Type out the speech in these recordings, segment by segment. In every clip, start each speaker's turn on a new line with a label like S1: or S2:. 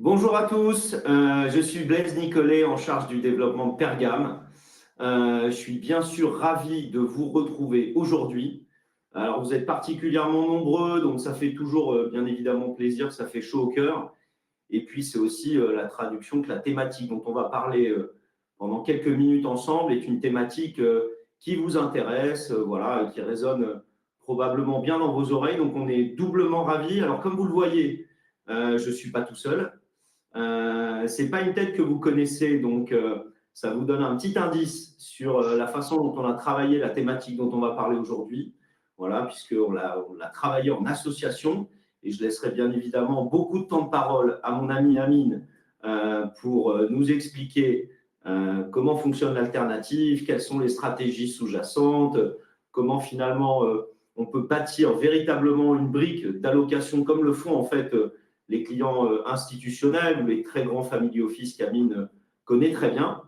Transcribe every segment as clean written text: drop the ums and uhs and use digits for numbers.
S1: Bonjour à tous, je suis Blaise Nicolet en charge du développement de Pergame. Je suis bien sûr ravi de vous retrouver aujourd'hui. Alors vous êtes particulièrement nombreux, donc ça fait toujours bien évidemment plaisir, ça fait chaud au cœur. Et puis c'est aussi la traduction que la thématique dont on va parler pendant quelques minutes ensemble est une thématique qui vous intéresse, voilà, qui résonne probablement bien dans vos oreilles. Donc on est doublement ravis. Alors comme vous le voyez, je ne suis pas tout seul. Ce n'est pas une tête que vous connaissez, donc ça vous donne un petit indice sur la façon dont on a travaillé la thématique dont on va parler aujourd'hui. Voilà, puisqu'on l'a travaillé en association, et je laisserai bien évidemment beaucoup de temps de parole à mon ami Amine pour nous expliquer comment fonctionne l'alternative, quelles sont les stratégies sous-jacentes, comment finalement on peut bâtir véritablement une brique d'allocation comme le font en fait les clients institutionnels ou les très grands family office qu'Amine connaît très bien.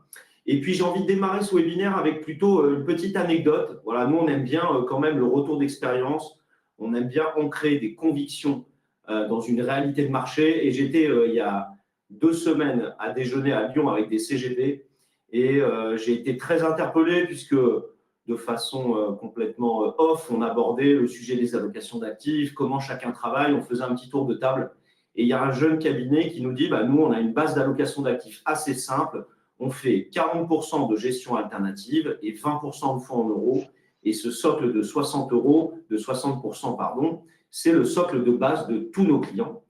S1: Et puis, j'ai envie de démarrer ce webinaire avec plutôt une petite anecdote. Voilà, nous, on aime bien quand même le retour d'expérience. On aime bien ancrer des convictions dans une réalité de marché. Et j'étais, il y a 2 semaines, à déjeuner à Lyon avec des CGP. Et j'ai été très interpellé puisque, de façon complètement off, on abordait le sujet des allocations d'actifs, comment chacun travaille. On faisait un petit tour de table. Et il y a un jeune cabinet qui nous dit, nous, on a une base d'allocation d'actifs assez simple. On fait 40% de gestion alternative et 20% de fonds en euros. Et ce socle de 60%, pardon, c'est le socle de base de tous nos clients.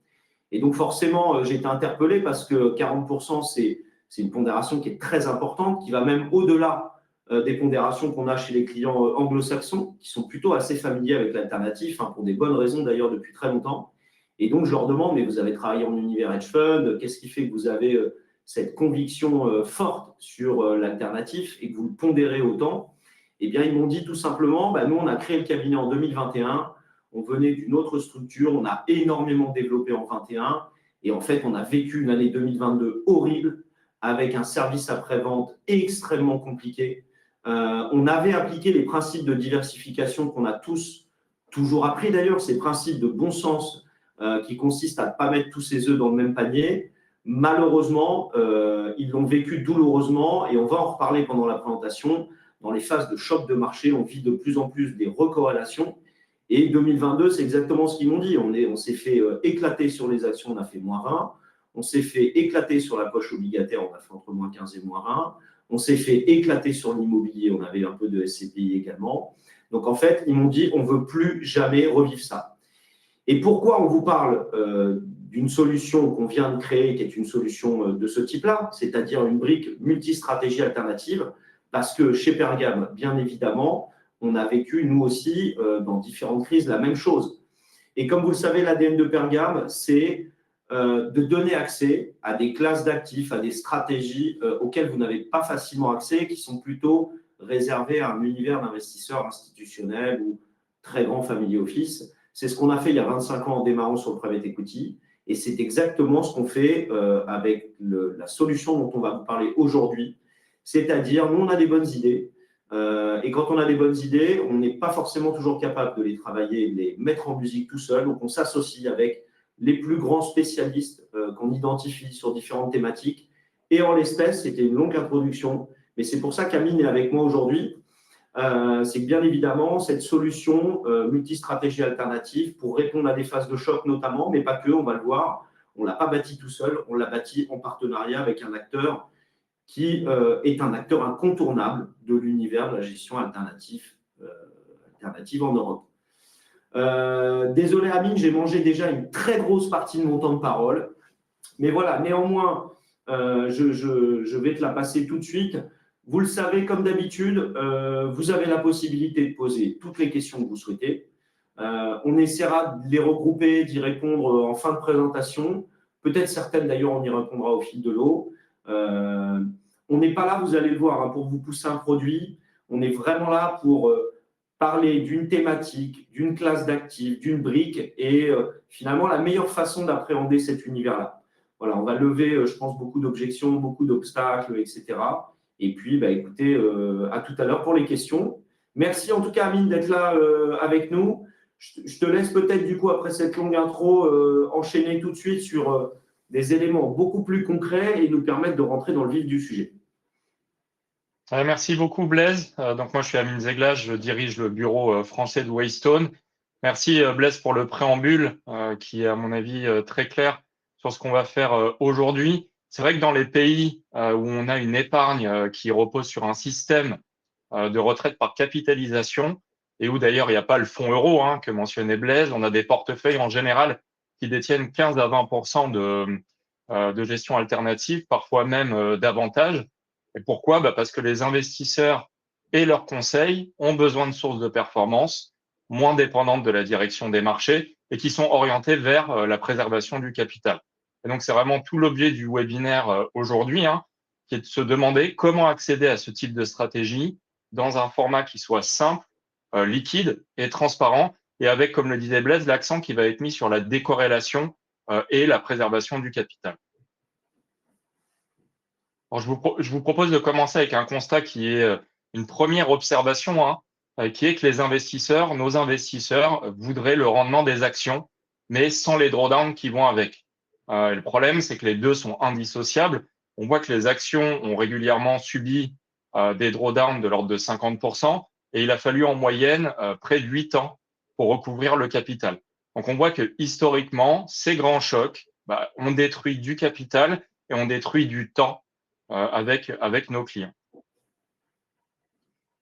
S1: Et donc, forcément, j'ai été interpellé parce que 40%, c'est une pondération qui est très importante, qui va même au-delà des pondérations qu'on a chez les clients anglo-saxons, qui sont plutôt assez familiers avec l'alternatif, pour des bonnes raisons d'ailleurs depuis très longtemps. Et donc, je leur demande, mais vous avez travaillé en univers hedge fund, qu'est-ce qui fait que vous avez cette conviction forte sur l'alternatif et que vous le pondérez autant? Eh bien, ils m'ont dit tout simplement, nous, on a créé le cabinet en 2021, on venait d'une autre structure, on a énormément développé en 2021 et en fait, on a vécu une année 2022 horrible avec un service après-vente extrêmement compliqué. On avait appliqué les principes de diversification qu'on a tous toujours appris d'ailleurs, ces principes de bon sens qui consiste à ne pas mettre tous ses œufs dans le même panier. Malheureusement, ils l'ont vécu douloureusement et on va en reparler pendant la présentation. Dans les phases de choc de marché, on vit de plus en plus des recorrélations. Et 2022, c'est exactement ce qu'ils m'ont dit. On s'est fait éclater sur les actions, on a fait -20. On s'est fait éclater sur la poche obligataire, on a fait entre -15 et -20. On s'est fait éclater sur l'immobilier, on avait un peu de SCPI également. Donc en fait, ils m'ont dit, on ne veut plus jamais revivre ça. Et pourquoi on vous parle d'une solution qu'on vient de créer, qui est une solution de ce type-là, c'est-à-dire une brique multistratégie alternative? Parce que chez Pergame, bien évidemment, on a vécu, nous aussi, dans différentes crises, la même chose. Et comme vous le savez, l'ADN de Pergame, c'est de donner accès à des classes d'actifs, à des stratégies auxquelles vous n'avez pas facilement accès, qui sont plutôt réservées à un univers d'investisseurs institutionnels ou très grands family office. C'est ce qu'on a fait il y a 25 ans en démarrant sur le private equity. Et c'est exactement ce qu'on fait avec la solution dont on va vous parler aujourd'hui. C'est-à-dire, nous, on a des bonnes idées. Et quand on a des bonnes idées, on n'est pas forcément toujours capable de les travailler, de les mettre en musique tout seul. Donc, on s'associe avec les plus grands spécialistes qu'on identifie sur différentes thématiques. Et en l'espèce, c'était une longue introduction. Mais c'est pour ça qu'Amine est avec moi aujourd'hui. C'est que bien évidemment, cette solution multistratégie alternative pour répondre à des phases de choc notamment, mais pas que, on va le voir, on ne l'a pas bâti tout seul, on l'a bâti en partenariat avec un acteur qui est un acteur incontournable de l'univers de la gestion alternative en Europe. Désolé Amine, j'ai mangé déjà une très grosse partie de mon temps de parole, mais voilà, néanmoins, je vais te la passer tout de suite. Vous le savez, comme d'habitude, vous avez la possibilité de poser toutes les questions que vous souhaitez. On essaiera de les regrouper, d'y répondre en fin de présentation. Peut-être certaines, d'ailleurs, on y répondra au fil de l'eau. On n'est pas là, vous allez le voir, pour vous pousser un produit. On est vraiment là pour parler d'une thématique, d'une classe d'actifs, d'une brique et finalement la meilleure façon d'appréhender cet univers-là. Voilà, on va lever, je pense, beaucoup d'objections, beaucoup d'obstacles, etc. Et puis, écoutez, à tout à l'heure pour les questions. Merci en tout cas, Amine, d'être là avec nous. Je te laisse peut-être, du coup, après cette longue intro, enchaîner tout de suite sur des éléments beaucoup plus concrets et nous permettre de rentrer dans le vif du sujet.
S2: Merci beaucoup, Blaise. Donc, moi, je suis Amine Zegla, je dirige le bureau français de Waystone. Merci, Blaise, pour le préambule qui est, à mon avis, très clair sur ce qu'on va faire aujourd'hui. C'est vrai que dans les pays où on a une épargne qui repose sur un système de retraite par capitalisation et où d'ailleurs il n'y a pas le fonds euro que mentionnait Blaise, on a des portefeuilles en général qui détiennent 15 à 20% de gestion alternative, parfois même davantage. Et pourquoi? Parce que les investisseurs et leurs conseils ont besoin de sources de performance moins dépendantes de la direction des marchés et qui sont orientées vers la préservation du capital. Et donc, c'est vraiment tout l'objet du webinaire aujourd'hui, qui est de se demander comment accéder à ce type de stratégie dans un format qui soit simple, liquide et transparent, et avec, comme le disait Blaise, l'accent qui va être mis sur la décorrélation et la préservation du capital. Alors, je vous propose de commencer avec un constat qui est une première observation, qui est que les investisseurs, nos investisseurs, voudraient le rendement des actions, mais sans les drawdowns qui vont avec. Le problème, c'est que les deux sont indissociables. On voit que les actions ont régulièrement subi des drawdowns de l'ordre de 50%, et il a fallu en moyenne près de 8 ans pour recouvrir le capital. Donc, on voit que historiquement, ces grands chocs ont détruit du capital et ont détruit du temps avec nos clients.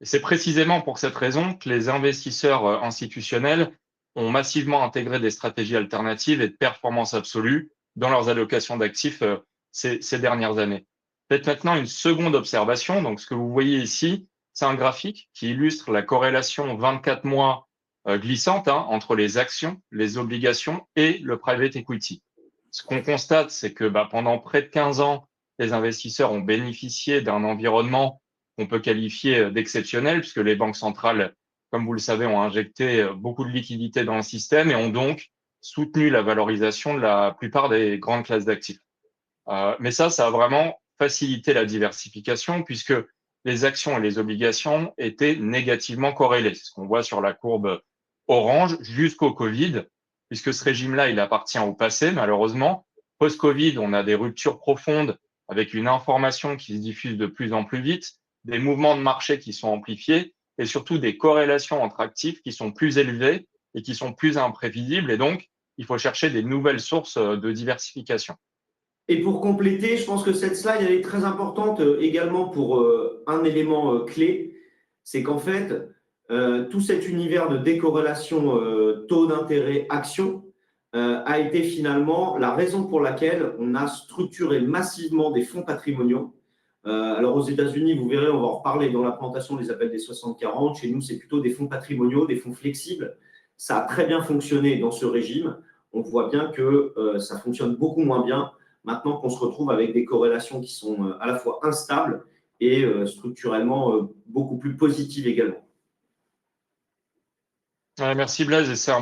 S2: Et c'est précisément pour cette raison que les investisseurs institutionnels ont massivement intégré des stratégies alternatives et de performance absolue dans leurs allocations d'actifs ces dernières années. Peut-être maintenant une seconde observation. Donc, ce que vous voyez ici, c'est un graphique qui illustre la corrélation 24 mois glissante entre les actions, les obligations et le private equity. Ce qu'on constate, c'est que pendant près de 15 ans, les investisseurs ont bénéficié d'un environnement qu'on peut qualifier d'exceptionnel, puisque les banques centrales, comme vous le savez, ont injecté beaucoup de liquidités dans le système et ont donc soutenu la valorisation de la plupart des grandes classes d'actifs. Mais ça a vraiment facilité la diversification, puisque les actions et les obligations étaient négativement corrélées. C'est ce qu'on voit sur la courbe orange jusqu'au Covid, puisque ce régime-là, il appartient au passé, malheureusement. Post-Covid, on a des ruptures profondes avec une information qui se diffuse de plus en plus vite, des mouvements de marché qui sont amplifiés et surtout des corrélations entre actifs qui sont plus élevées et qui sont plus imprévisibles. Et donc, il faut chercher des nouvelles sources de diversification.
S1: Et pour compléter, je pense que cette slide elle est très importante également pour un élément clé, c'est qu'en fait, tout cet univers de décorrélation taux d'intérêt action a été finalement la raison pour laquelle on a structuré massivement des fonds patrimoniaux. Alors aux États-Unis, vous verrez, on va en reparler dans la présentation, on les appelle des 60-40. Chez nous, c'est plutôt des fonds patrimoniaux, des fonds flexibles. Ça a très bien fonctionné dans ce régime. On voit bien que ça fonctionne beaucoup moins bien maintenant qu'on se retrouve avec des corrélations qui sont à la fois instables et structurellement beaucoup plus positives également.
S2: Merci Blaise, et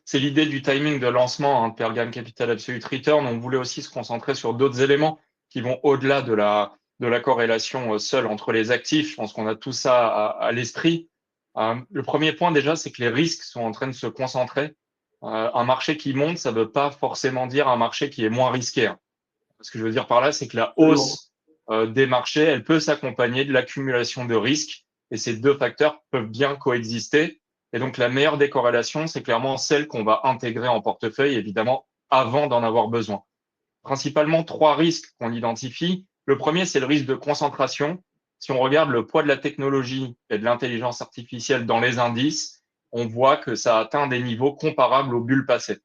S2: c'est l'idée du timing de lancement de Pergame Capital Absolute Return. On voulait aussi se concentrer sur d'autres éléments qui vont au-delà de la corrélation seule entre les actifs. Je pense qu'on a tout ça à l'esprit. Le premier point déjà, c'est que les risques sont en train de se concentrer. Un marché qui monte, ça ne veut pas forcément dire un marché qui est moins risqué. Ce que je veux dire par là, c'est que la hausse des marchés, elle peut s'accompagner de l'accumulation de risques, et ces deux facteurs peuvent bien coexister. Et donc, la meilleure des corrélations, c'est clairement celle qu'on va intégrer en portefeuille, évidemment, avant d'en avoir besoin. Principalement, trois risques qu'on identifie. Le premier, c'est le risque de concentration. Si on regarde le poids de la technologie et de l'intelligence artificielle dans les indices, on voit que ça atteint des niveaux comparables aux bulles passées.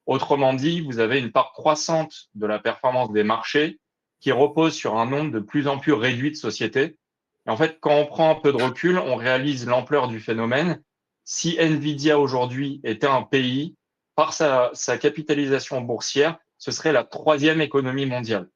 S2: Autrement dit, vous avez une part croissante de la performance des marchés qui repose sur un nombre de plus en plus réduit de sociétés. Et en fait, quand on prend un peu de recul, on réalise l'ampleur du phénomène. Si Nvidia aujourd'hui était un pays, par sa capitalisation boursière, ce serait la troisième économie mondiale.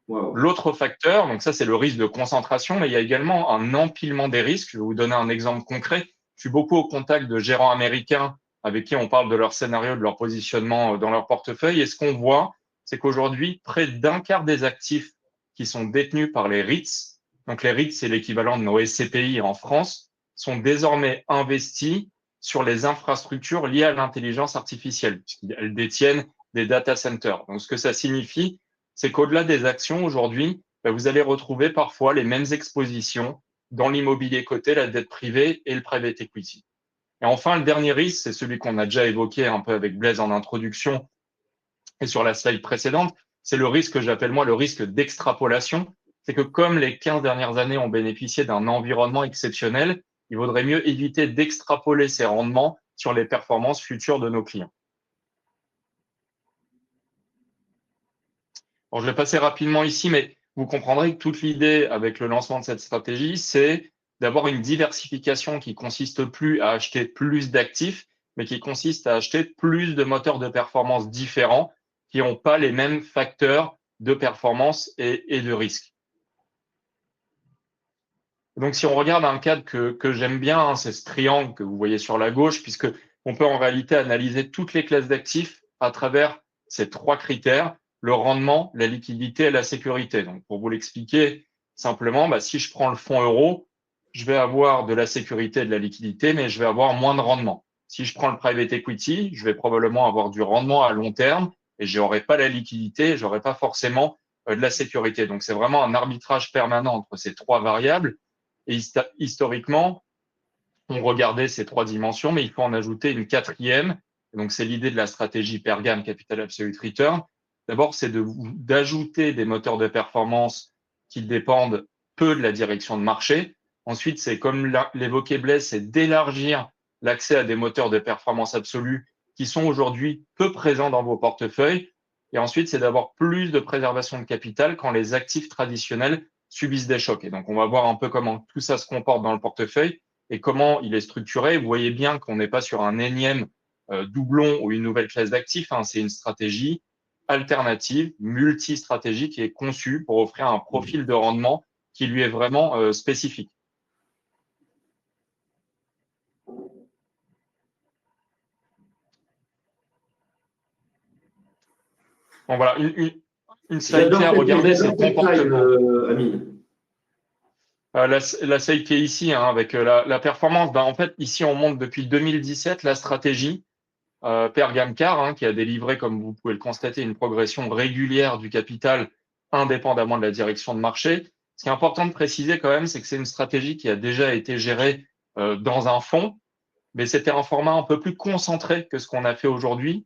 S1: Wow.
S2: L'autre facteur, donc ça c'est le risque de concentration, mais il y a également un empilement des risques. Je vais vous donner un exemple concret. Je suis beaucoup au contact de gérants américains avec qui on parle de leur scénario, de leur positionnement dans leur portefeuille. Et ce qu'on voit, c'est qu'aujourd'hui, près d'un quart des actifs qui sont détenus par les REITs, donc les REITs, c'est l'équivalent de nos SCPI en France, sont désormais investis sur les infrastructures liées à l'intelligence artificielle, puisqu'elles détiennent des data centers. Donc, ce que ça signifie, c'est qu'au-delà des actions aujourd'hui, vous allez retrouver parfois les mêmes expositions dans l'immobilier coté, la dette privée et le private equity. Et enfin, le dernier risque, c'est celui qu'on a déjà évoqué un peu avec Blaise en introduction et sur la slide précédente, c'est le risque que j'appelle moi le risque d'extrapolation. C'est que comme les 15 dernières années ont bénéficié d'un environnement exceptionnel, il vaudrait mieux éviter d'extrapoler ces rendements sur les performances futures de nos clients. Bon, je vais passer rapidement ici, mais vous comprendrez que toute l'idée avec le lancement de cette stratégie, c'est d'avoir une diversification qui consiste plus à acheter plus d'actifs, mais qui consiste à acheter plus de moteurs de performance différents qui n'ont pas les mêmes facteurs de performance et de risque. Donc, si on regarde un cadre que j'aime bien, hein, c'est ce triangle que vous voyez sur la gauche, puisque on peut en réalité analyser toutes les classes d'actifs à travers ces trois critères, le rendement, la liquidité et la sécurité. Donc, pour vous l'expliquer simplement, si je prends le fonds euro, je vais avoir de la sécurité et de la liquidité, mais je vais avoir moins de rendement. Si je prends le private equity, je vais probablement avoir du rendement à long terme et je n'aurai pas la liquidité, je n'aurai pas forcément de la sécurité. Donc, c'est vraiment un arbitrage permanent entre ces trois variables. Et historiquement, on regardait ces trois dimensions, mais il faut en ajouter une quatrième. Donc, c'est l'idée de la stratégie Pergame Capital Absolute Return. D'abord, c'est d'ajouter des moteurs de performance qui dépendent peu de la direction de marché. Ensuite, c'est comme l'évoquait Blaise, c'est d'élargir l'accès à des moteurs de performance absolue qui sont aujourd'hui peu présents dans vos portefeuilles. Et ensuite, c'est d'avoir plus de préservation de capital quand les actifs traditionnels subissent des chocs. Et donc, on va voir un peu comment tout ça se comporte dans le portefeuille et comment il est structuré. Vous voyez bien qu'on n'est pas sur un énième doublon ou une nouvelle classe d'actifs. Hein. C'est une stratégie alternative, multi-stratégie qui est conçue pour offrir un profil de rendement qui lui est vraiment spécifique. Bon, voilà, une slide qui a regardé, c'est le comportement.
S1: Amine.
S2: La slide qui est ici, hein, avec la performance, en fait, ici, on montre depuis 2017 la stratégie Pergame Car, hein, qui a délivré, comme vous pouvez le constater, une progression régulière du capital indépendamment de la direction de marché. Ce qui est important de préciser quand même, c'est que c'est une stratégie qui a déjà été gérée dans un fonds, mais c'était un format un peu plus concentré que ce qu'on a fait aujourd'hui,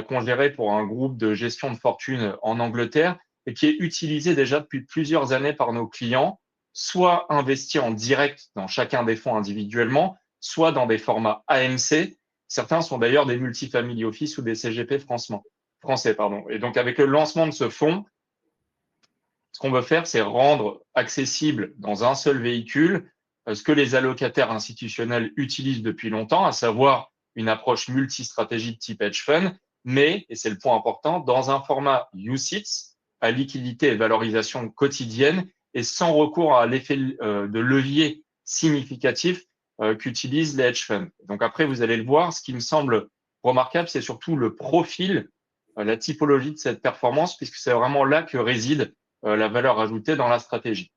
S2: qu'on gérait pour un groupe de gestion de fortune en Angleterre et qui est utilisé déjà depuis plusieurs années par nos clients, soit investi en direct dans chacun des fonds individuellement, soit dans des formats AMC. Certains sont d'ailleurs des multifamily office ou des CGP français. Et donc, avec le lancement de ce fonds, ce qu'on veut faire, c'est rendre accessible dans un seul véhicule ce que les allocataires institutionnels utilisent depuis longtemps, à savoir une approche multi-stratégie de type hedge fund, mais, et c'est le point important, dans un format UCITS, à liquidité et valorisation quotidienne, et sans recours à l'effet de levier significatif qu'utilisent les hedge funds. Donc après, vous allez le voir, ce qui me semble remarquable, c'est surtout le profil, la typologie de cette performance, puisque c'est vraiment là que réside la valeur ajoutée dans la stratégie.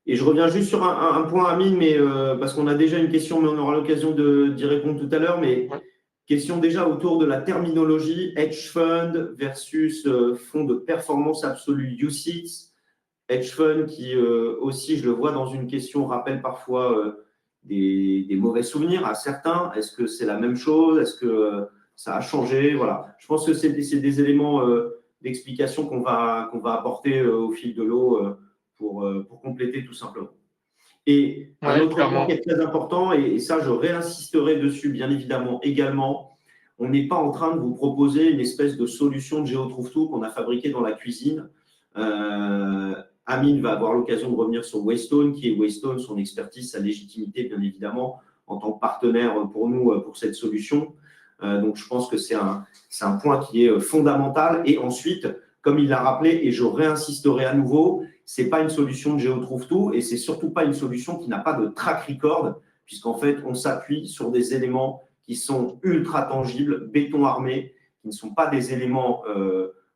S1: Et je reviens juste sur un point, Amine, mais parce qu'on a déjà une question, mais on aura l'occasion d'y répondre tout à l'heure. Mais question déjà autour de la terminologie hedge fund versus fonds de performance absolue UCITS. Hedge fund qui aussi, je le vois dans une question, rappelle parfois des mauvais souvenirs à certains. Est-ce que c'est la même chose? Est-ce que ça a changé? Voilà. Je pense que c'est des éléments d'explication qu'on va apporter au fil de l'eau pour compléter tout simplement. Et un autre point qui est très important, et ça, je réinsisterai dessus bien évidemment également, on n'est pas en train de vous proposer une espèce de solution de GeoTrouve-Tout qu'on a fabriquée dans la cuisine. Amine va avoir l'occasion de revenir sur Waystone, qui est Waystone, son expertise, sa légitimité, bien évidemment, en tant que partenaire pour nous, pour cette solution. Donc, je pense que c'est un point qui est fondamental. Et ensuite, comme il l'a rappelé, et je réinsisterai à nouveau, ce n'est pas une solution de GeoTrouve-Tout et ce n'est surtout pas une solution qui n'a pas de track record, puisqu'en fait, on s'appuie sur des éléments qui sont ultra tangibles, béton armé, qui ne sont pas des éléments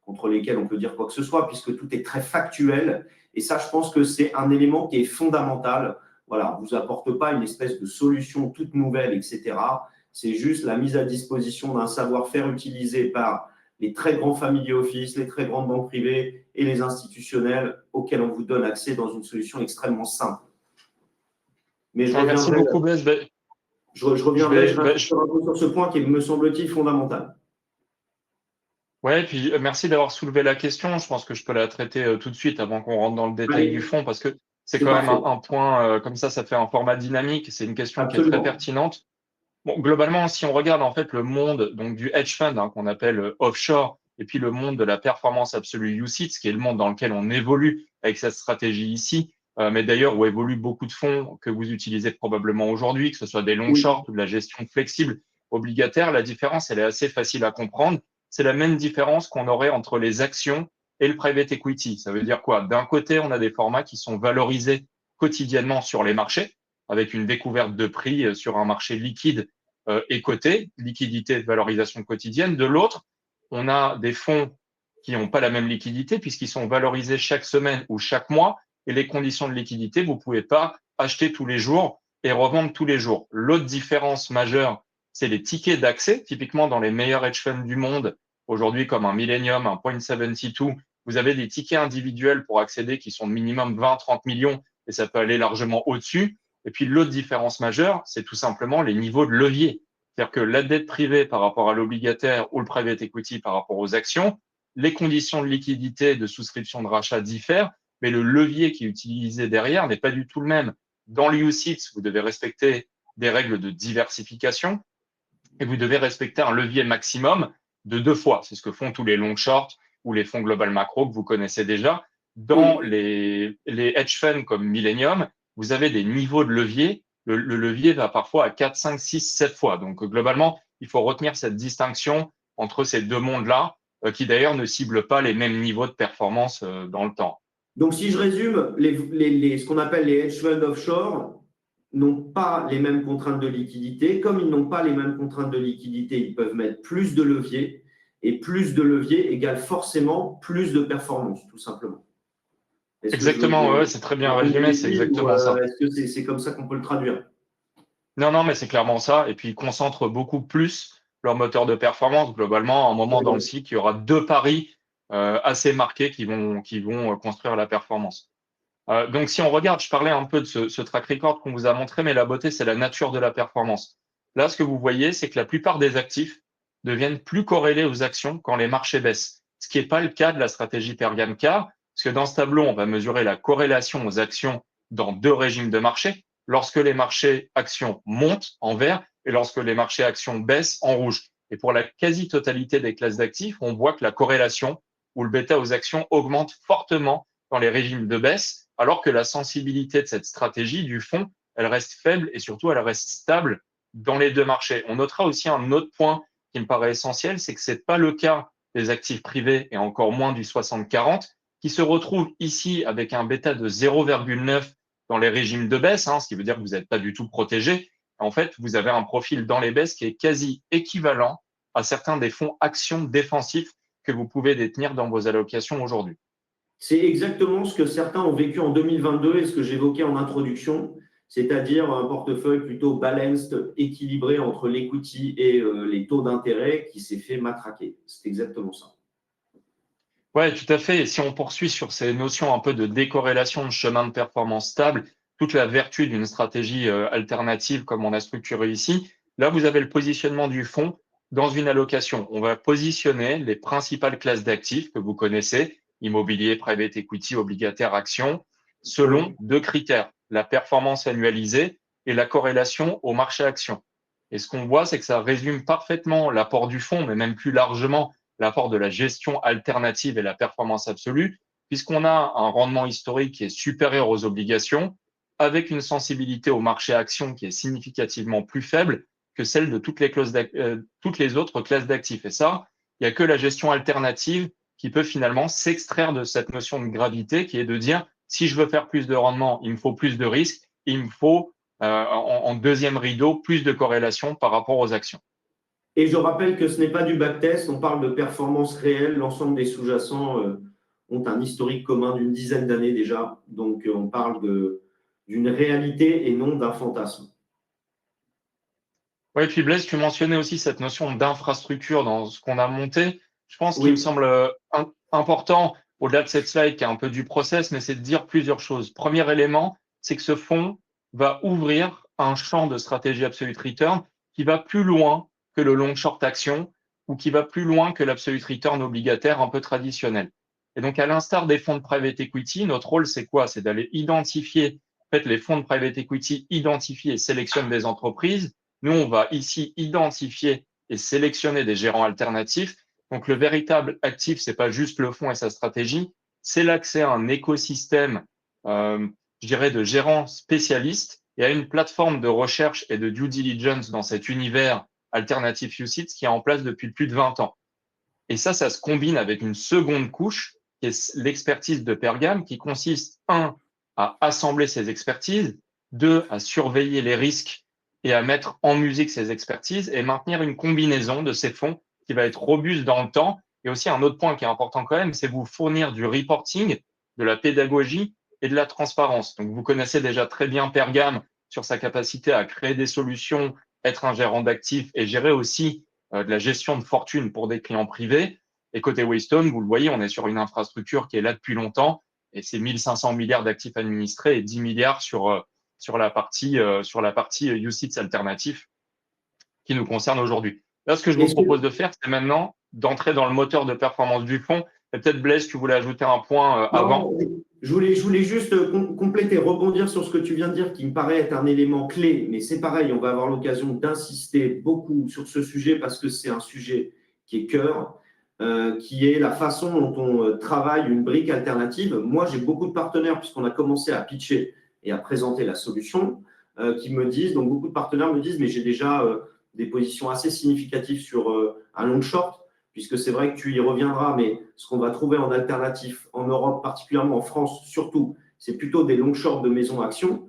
S1: contre lesquels on peut dire quoi que ce soit, puisque tout est très factuel. Et ça, je pense que c'est un élément qui est fondamental. Voilà, on ne vous apporte pas une espèce de solution toute nouvelle, etc. C'est juste la mise à disposition d'un savoir-faire utilisé par les très grands family office, les très grandes banques privées et les institutionnels auxquels on vous donne accès dans une solution extrêmement simple. Mais je
S2: Merci
S1: reviendrai,
S2: beaucoup, Blaise.
S1: je reviendrai, je
S2: Je
S1: insisterai un peu sur ce point qui me semble-t-il fondamental.
S2: Ouais, puis merci d'avoir soulevé la question. Je pense que je peux la traiter tout de suite avant qu'on rentre dans le détail du
S1: Allez,
S2: fond, parce que c'est
S1: c'est
S2: quand même
S1: parfait.
S2: un point, comme ça fait un format dynamique. C'est une question qui est très
S1: Absolument.
S2: pertinente. Bon, globalement, si on regarde en fait le monde donc du hedge fund qu'on appelle offshore, et puis le monde de la performance absolue UCITS, qui est le monde dans lequel on évolue avec cette stratégie ici, mais d'ailleurs où évoluent beaucoup de fonds que vous utilisez probablement aujourd'hui, que ce soit des long
S1: Oui,
S2: short ou de la gestion flexible obligataire, la différence, elle est assez facile à comprendre. C'est la même différence qu'on aurait entre les actions et le private equity. Ça veut dire quoi? D'un côté, on a des formats qui sont valorisés quotidiennement sur les marchés, avec une découverte de prix sur un marché liquide et coté, liquidité de valorisation quotidienne. De l'autre, on a des fonds qui n'ont pas la même liquidité puisqu'ils sont valorisés chaque semaine ou chaque mois. Et les conditions de liquidité, vous ne pouvez pas acheter tous les jours et revendre tous les jours. L'autre différence majeure, c'est les tickets d'accès. Typiquement, dans les meilleurs hedge funds du monde, aujourd'hui, comme un Millennium, un Point72, vous avez des tickets individuels pour accéder qui sont de minimum 20-30 millions et ça peut aller largement au-dessus. Et puis l'autre différence majeure, c'est tout simplement les niveaux de levier. C'est-à-dire que la dette privée par rapport à l'obligataire ou le private equity par rapport aux actions, les conditions de liquidité, de souscription, de rachat diffèrent, mais le levier qui est utilisé derrière n'est pas du tout le même. Dans le UCITS, vous devez respecter des règles de diversification et vous devez respecter un levier maximum de 2 fois. C'est ce que font tous les long shorts ou les fonds global macro que vous connaissez déjà. Dans
S1: oui.
S2: les hedge funds comme Millennium, vous avez des niveaux de levier. Le levier va parfois à 4, 5, 6, 7 fois. Donc, globalement, il faut retenir cette distinction entre ces deux mondes-là, qui d'ailleurs ne ciblent pas les mêmes niveaux de performance dans le temps.
S1: Donc, si je résume, ce qu'on appelle les hedge funds offshore n'ont pas les mêmes contraintes de liquidité. Comme ils n'ont pas les mêmes contraintes de liquidité, ils peuvent mettre plus de levier. Et plus de levier égale forcément plus de performance, tout simplement. Est-ce que
S2: Exactement, ouais, c'est très bien résumé, c'est
S1: je ou
S2: exactement ça.
S1: est-ce que c'est comme ça qu'on peut le traduire?
S2: Non, non, mais c'est clairement ça. Et puis, ils concentrent beaucoup plus leur moteur de performance. Globalement, à un moment dans le cycle, il y aura deux paris assez marqués qui vont construire la performance. Donc, si on regarde, je parlais un peu de ce track record qu'on vous a montré, mais la beauté, c'est la nature de la performance. Là, ce que vous voyez, c'est que la plupart des actifs deviennent plus corrélés aux actions quand les marchés baissent. Ce qui n'est pas le cas de la stratégie Pergame Car, parce que dans ce tableau, on va mesurer la corrélation aux actions dans deux régimes de marché. Lorsque les marchés actions montent en vert et lorsque les marchés actions baissent en rouge. Et pour la quasi-totalité des classes d'actifs, on voit que la corrélation ou le bêta aux actions augmente fortement dans les régimes de baisse, alors que la sensibilité de cette stratégie du fond, elle reste faible et surtout elle reste stable dans les deux marchés. On notera aussi un autre point qui me paraît essentiel, c'est que ce n'est pas le cas des actifs privés et encore moins du 60-40, qui se retrouvent ici avec un bêta de 0,9 dans les régimes de baisse, ce qui veut dire que vous n'êtes pas du tout protégé. En fait, vous avez un profil dans les baisses qui est quasi équivalent à certains des fonds actions défensifs que vous pouvez détenir dans vos allocations aujourd'hui.
S1: C'est exactement ce que certains ont vécu en 2022 et ce que j'évoquais en introduction, c'est-à-dire un portefeuille plutôt balanced, équilibré entre l'equity et les taux d'intérêt qui s'est fait matraquer. C'est exactement ça.
S2: Ouais, tout à fait. Et si on poursuit sur ces notions un peu de décorrélation de chemin de performance stable, toute la vertu d'une stratégie alternative comme on a structuré ici, là, vous avez le positionnement du fonds dans une allocation. On va positionner les principales classes d'actifs que vous connaissez, immobilier, private equity, obligataire, action, selon
S1: Oui.
S2: deux critères, la performance annualisée et la corrélation au marché action. Et ce qu'on voit, c'est que ça résume parfaitement l'apport du fonds, mais même plus largement l'apport de la gestion alternative et la performance absolue, puisqu'on a un rendement historique qui est supérieur aux obligations, avec une sensibilité au marché action qui est significativement plus faible que celle de toutes les autres classes d'actifs. Et ça, il n'y a que la gestion alternative qui peut finalement s'extraire de cette notion de gravité qui est de dire, si je veux faire plus de rendement, il me faut plus de risques, il me faut en deuxième rideau plus de corrélation par rapport aux actions.
S1: Et je rappelle que ce n'est pas du backtest, on parle de performance réelle. L'ensemble des sous-jacents ont un historique commun d'une dizaine d'années déjà. Donc, on parle d'une réalité et non d'un fantasme.
S2: Oui, puis Blaise, tu mentionnais aussi cette notion d'infrastructure dans ce qu'on a monté. Je pense qu'il me
S1: Oui,
S2: semble important, au-delà de cette slide qui est un peu du process, mais c'est de dire plusieurs choses. Premier élément, c'est que ce fonds va ouvrir un champ de stratégie absolute return qui va plus loin que le long short action ou qui va plus loin que l'absolute return obligataire un peu traditionnel. Et donc, à l'instar des fonds de private equity, notre rôle, c'est quoi? C'est d'aller identifier, en fait, les fonds de private equity identifient et sélectionnent des entreprises. Nous, on va ici identifier et sélectionner des gérants alternatifs. Donc, le véritable actif, c'est pas juste le fonds et sa stratégie, c'est l'accès à un écosystème, je dirais, de gérants spécialistes et à une plateforme de recherche et de due diligence dans cet univers alternatif UCITS qui est en place depuis plus de 20 ans. Et ça se combine avec une seconde couche qui est l'expertise de Pergame qui consiste, un, à assembler ces expertises, deux, à surveiller les risques et à mettre en musique ces expertises et maintenir une combinaison de ces fonds qui va être robuste dans le temps. Et aussi un autre point qui est important quand même, c'est vous fournir du reporting, de la pédagogie et de la transparence. Donc vous connaissez déjà très bien Pergame sur sa capacité à créer des solutions, être un gérant d'actifs et gérer aussi de la gestion de fortune pour des clients privés. Et côté Waystone, vous le voyez, on est sur une infrastructure qui est là depuis longtemps et c'est 1500 milliards d'actifs administrés et 10 milliards sur la partie UCITS alternatif qui nous concerne aujourd'hui. Là, ce que je vous
S1: est-ce que,
S2: propose de faire, c'est maintenant d'entrer dans le moteur de performance du fonds. Et peut-être Blaise, tu voulais ajouter un point avant.
S1: non, je voulais juste compléter, rebondir sur ce que tu viens de dire, qui me paraît être un élément clé, mais c'est pareil, on va avoir l'occasion d'insister beaucoup sur ce sujet parce que c'est un sujet qui est cœur, qui est la façon dont on travaille une brique alternative. Moi, j'ai beaucoup de partenaires, puisqu'on a commencé à pitcher et à présenter la solution, qui me disent, donc beaucoup de partenaires me disent, mais j'ai déjà des positions assez significatives sur un long short puisque c'est vrai que tu y reviendras, mais ce qu'on va trouver en alternatif en Europe, particulièrement en France surtout, c'est plutôt des long shorts de maisons actions,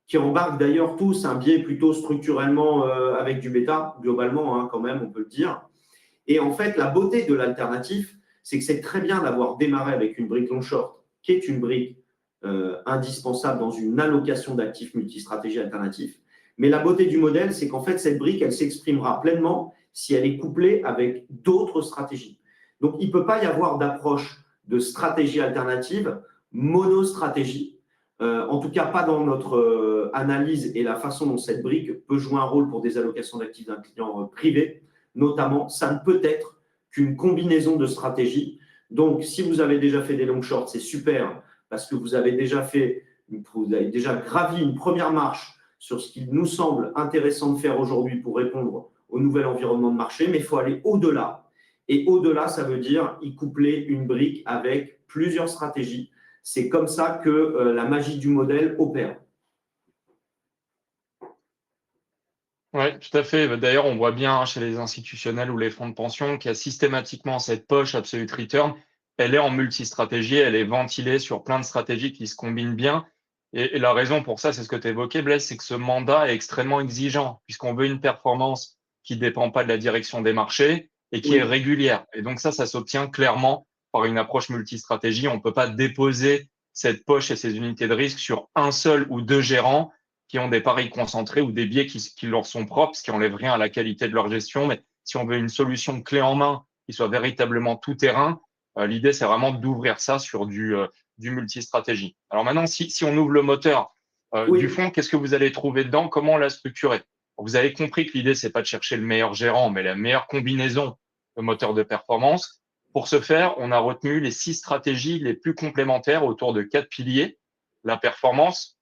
S1: qui embarquent d'ailleurs tous un biais plutôt structurellement avec du bêta, globalement, hein, quand même, on peut le dire. Et en fait, la beauté de l'alternatif, c'est que c'est très bien d'avoir démarré avec une brique long short, qui est une brique indispensable dans une allocation d'actifs multistratégie alternatifs. Mais la beauté du modèle, c'est qu'en fait, cette brique, elle s'exprimera pleinement si elle est couplée avec d'autres stratégies. Donc, il ne peut pas y avoir d'approche de stratégie alternative, monostratégie, en tout cas pas dans notre analyse et la façon dont cette brique peut jouer un rôle pour des allocations d'actifs d'un client privé notamment, ça ne peut être qu'une combinaison de stratégies. Donc, si vous avez déjà fait des long shorts, c'est super parce que vous avez déjà gravi une première marche sur ce qu'il nous semble intéressant de faire aujourd'hui pour répondre au nouvel environnement de marché, mais il faut aller au-delà. Et au-delà, ça veut dire y coupler une brique avec plusieurs stratégies. C'est comme ça que la magie du modèle opère.
S2: Oui, tout à fait. D'ailleurs, on voit bien chez les institutionnels ou les fonds de pension qu'il y a systématiquement cette poche absolute return. Elle est en multistratégie, elle est ventilée sur plein de stratégies qui se combinent bien. Et la raison pour ça, c'est ce que tu évoquais, Blaise, c'est que ce mandat est extrêmement exigeant, puisqu'on veut une performance qui ne dépend pas de la direction des marchés et qui est
S1: Oui,
S2: régulière. Et donc ça s'obtient clairement par une approche multistratégie. On ne peut pas déposer cette poche et ces unités de risque sur un seul ou deux gérants qui ont des paris concentrés ou des biais qui leur sont propres, ce qui enlève rien à la qualité de leur gestion. Mais si on veut une solution clé en main qui soit véritablement tout terrain, l'idée, c'est vraiment d'ouvrir ça sur du multistratégie. Alors maintenant, si on ouvre le moteur du
S1: oui,
S2: fonds, qu'est-ce que vous allez trouver dedans? Comment on l'a structuré? Vous avez compris que l'idée, c'est pas de chercher le meilleur gérant, mais la meilleure combinaison de moteur de performance. Pour ce faire, on a retenu les 6 stratégies les plus complémentaires autour de 4 piliers: la performance,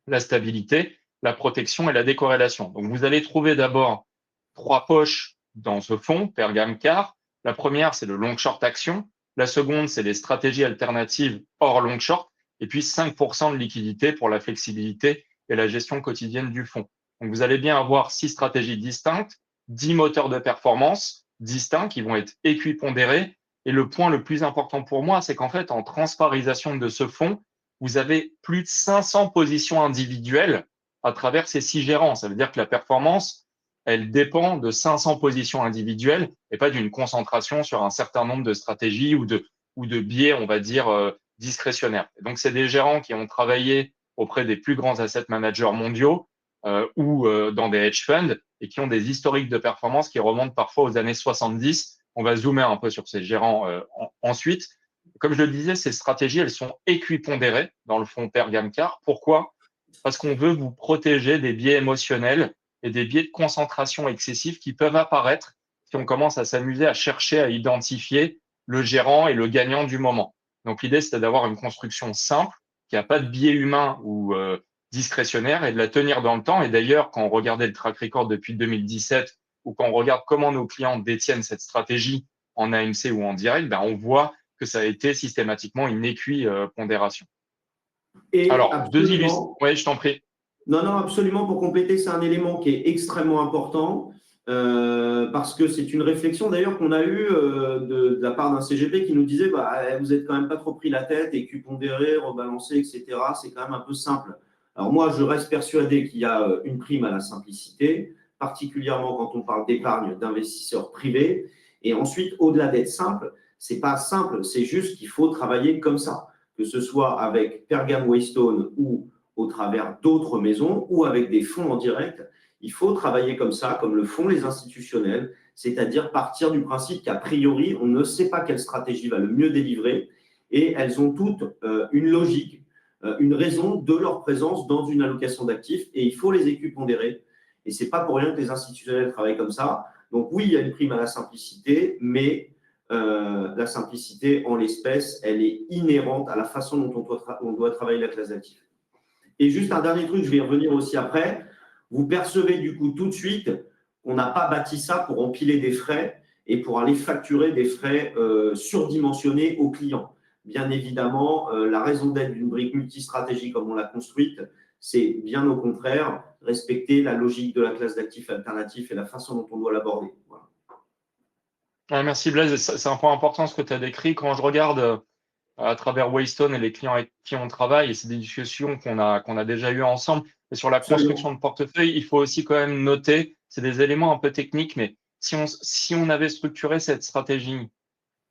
S2: la stabilité, la protection et la décorrélation. Donc, vous allez trouver d'abord 3 poches dans ce fonds, Pergame Car. La première, c'est le long short action. La seconde, c'est les stratégies alternatives hors long short. Et puis 5% de liquidité pour la flexibilité et la gestion quotidienne du fonds. Donc, vous allez bien avoir 6 stratégies distinctes, 10 moteurs de performance distincts qui vont être équipondérés. Et le point le plus important pour moi, c'est qu'en fait, en transparisation de ce fonds, vous avez plus de 500 positions individuelles à travers ces 6 gérants. Ça veut dire que la performance, elle dépend de 500 positions individuelles et pas d'une concentration sur un certain nombre de stratégies ou de biais, on va dire, discrétionnaires. Et donc, c'est des gérants qui ont travaillé auprès des plus grands asset managers mondiaux ou dans des hedge funds et qui ont des historiques de performance qui remontent parfois aux années 70. on va zoomer un peu sur ces gérants ensuite. Comme je le disais, ces stratégies, elles sont équipondérées dans le fonds Pergame-Car. Pourquoi? Parce qu'on veut vous protéger des biais émotionnels et des biais de concentration excessifs qui peuvent apparaître si on commence à s'amuser à chercher à identifier le gérant et le gagnant du moment. Donc l'idée, c'est d'avoir une construction simple, qui n'a pas de biais humain ou discrétionnaire, et de la tenir dans le temps. Et d'ailleurs, quand on regardait le track record depuis 2017, ou quand on regarde comment nos clients détiennent cette stratégie en AMC ou en direct, ben, on voit que ça a été systématiquement une pondération.
S1: Et
S2: Alors,
S1: absolument,
S2: Oui, je t'en prie.
S1: non, non, absolument, pour compléter, c'est un élément qui est extrêmement important parce que c'est une réflexion d'ailleurs qu'on a eue de la part d'un CGP qui nous disait bah, vous n'êtes quand même pas trop pris la tête et pondéré, rebalancé, etc. C'est quand même un peu simple. Alors moi, je reste persuadé qu'il y a une prime à la simplicité, particulièrement quand on parle d'épargne d'investisseurs privés. Et ensuite, au-delà d'être simple, c'est pas simple, c'est juste qu'il faut travailler comme ça, que ce soit avec Pergame Waystone ou au travers d'autres maisons ou avec des fonds en direct. Il faut travailler comme ça, comme le font les institutionnels, c'est-à-dire partir du principe qu'a priori, on ne sait pas quelle stratégie va le mieux délivrer et elles ont toutes une logique, une raison de leur présence dans une allocation d'actifs et il faut les équipondérer. Et ce n'est pas pour rien que les institutionnels travaillent comme ça. Donc oui, il y a une prime à la simplicité, mais la simplicité, en l'espèce, elle est inhérente à la façon dont on doit travailler la classe d'actifs. Et juste un dernier truc, je vais y revenir aussi après. Vous percevez du coup tout de suite qu'on n'a pas bâti ça pour empiler des frais et pour aller facturer des frais surdimensionnés aux clients. Bien évidemment, la raison d'être d'une brique multistratégie comme on l'a construite, c'est bien au contraire respecter la logique de la classe d'actifs alternatifs et la façon dont on doit l'aborder. Voilà.
S2: Ouais, merci Blaise. C'est un point important ce que tu as décrit. Quand je regarde à travers Waystone et les clients avec qui on travaille, et c'est des discussions qu'on a déjà eues ensemble. Et sur la
S1: Absolument.
S2: construction de portefeuille, il faut aussi quand même noter, c'est des éléments un peu techniques, mais si on avait structuré cette stratégie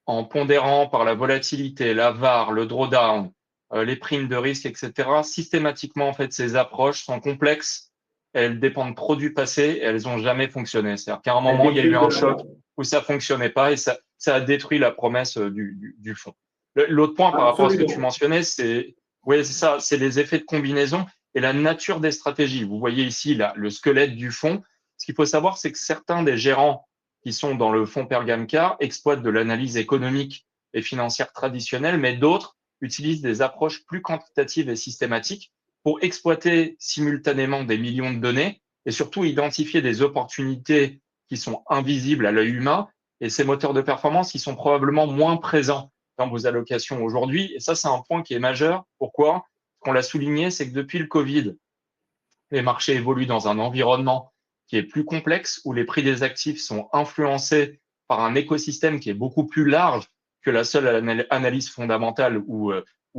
S2: en pondérant par la volatilité, la VaR, le drawdown, les primes de risque, etc., systématiquement, en fait, ces approches sont complexes, elles dépendent trop du passé et elles n'ont jamais fonctionné. C'est-à-dire qu'à un
S1: Elle
S2: moment, il y a eu
S1: détruit
S2: un choc
S1: le...
S2: où ça fonctionnait pas et ça a détruit la promesse du fonds. L'autre point par rapport à ce que tu
S1: Absolument.
S2: mentionnais, oui, c'est ça, c'est les effets de combinaison et la nature des stratégies. Vous voyez ici là, le squelette du fonds. Ce qu'il faut savoir, c'est que certains des gérants qui sont dans le fonds Pergamcar exploitent de l'analyse économique et financière traditionnelle, mais d'autres utilisent des approches plus quantitatives et systématiques pour exploiter simultanément des millions de données et surtout identifier des opportunités qui sont invisibles à l'œil humain. Et ces moteurs de performance, ils sont probablement moins présents dans vos allocations aujourd'hui. Et ça, c'est un point qui est majeur. Pourquoi? Parce qu'on l'a souligné, c'est que depuis le Covid, les marchés évoluent dans un environnement qui est plus complexe, où les prix des actifs sont influencés par un écosystème qui est beaucoup plus large que la seule analyse fondamentale ou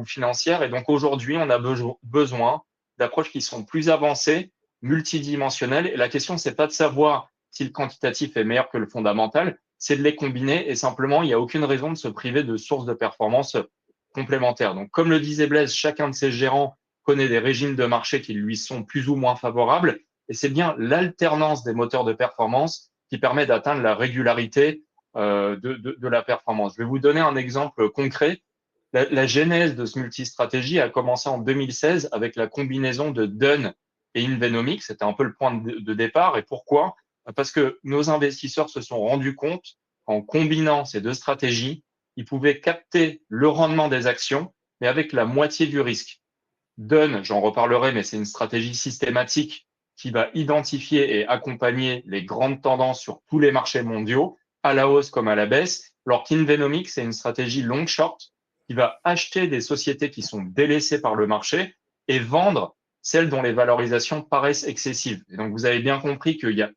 S2: financière. Et donc aujourd'hui, on a besoin d'approches qui sont plus avancées, multidimensionnelles. Et la question, c'est pas de savoir si le quantitatif est meilleur que le fondamental, c'est de les combiner. Et simplement, il n'y a aucune raison de se priver de sources de performance complémentaires. Donc, comme le disait Blaise, chacun de ces gérants connaît des régimes de marché qui lui sont plus ou moins favorables. Et c'est bien l'alternance des moteurs de performance qui permet d'atteindre la régularité de la performance. Je vais vous donner un exemple concret. La genèse de ce multistratégie a commencé en 2016 avec la combinaison de Dun et Invenomics. C'était un peu le point de départ. Et pourquoi? Parce que nos investisseurs se sont rendus compte qu'en combinant ces deux stratégies, ils pouvaient capter le rendement des actions, mais avec la moitié du risque. Dun, j'en reparlerai, mais c'est une stratégie systématique qui va identifier et accompagner les grandes tendances sur tous les marchés mondiaux, à la hausse comme à la baisse, alors qu'Invenomics, c'est une stratégie long short qui va acheter des sociétés qui sont délaissées par le marché et vendre celles dont les valorisations paraissent excessives. Et donc, vous avez bien compris qu'il y a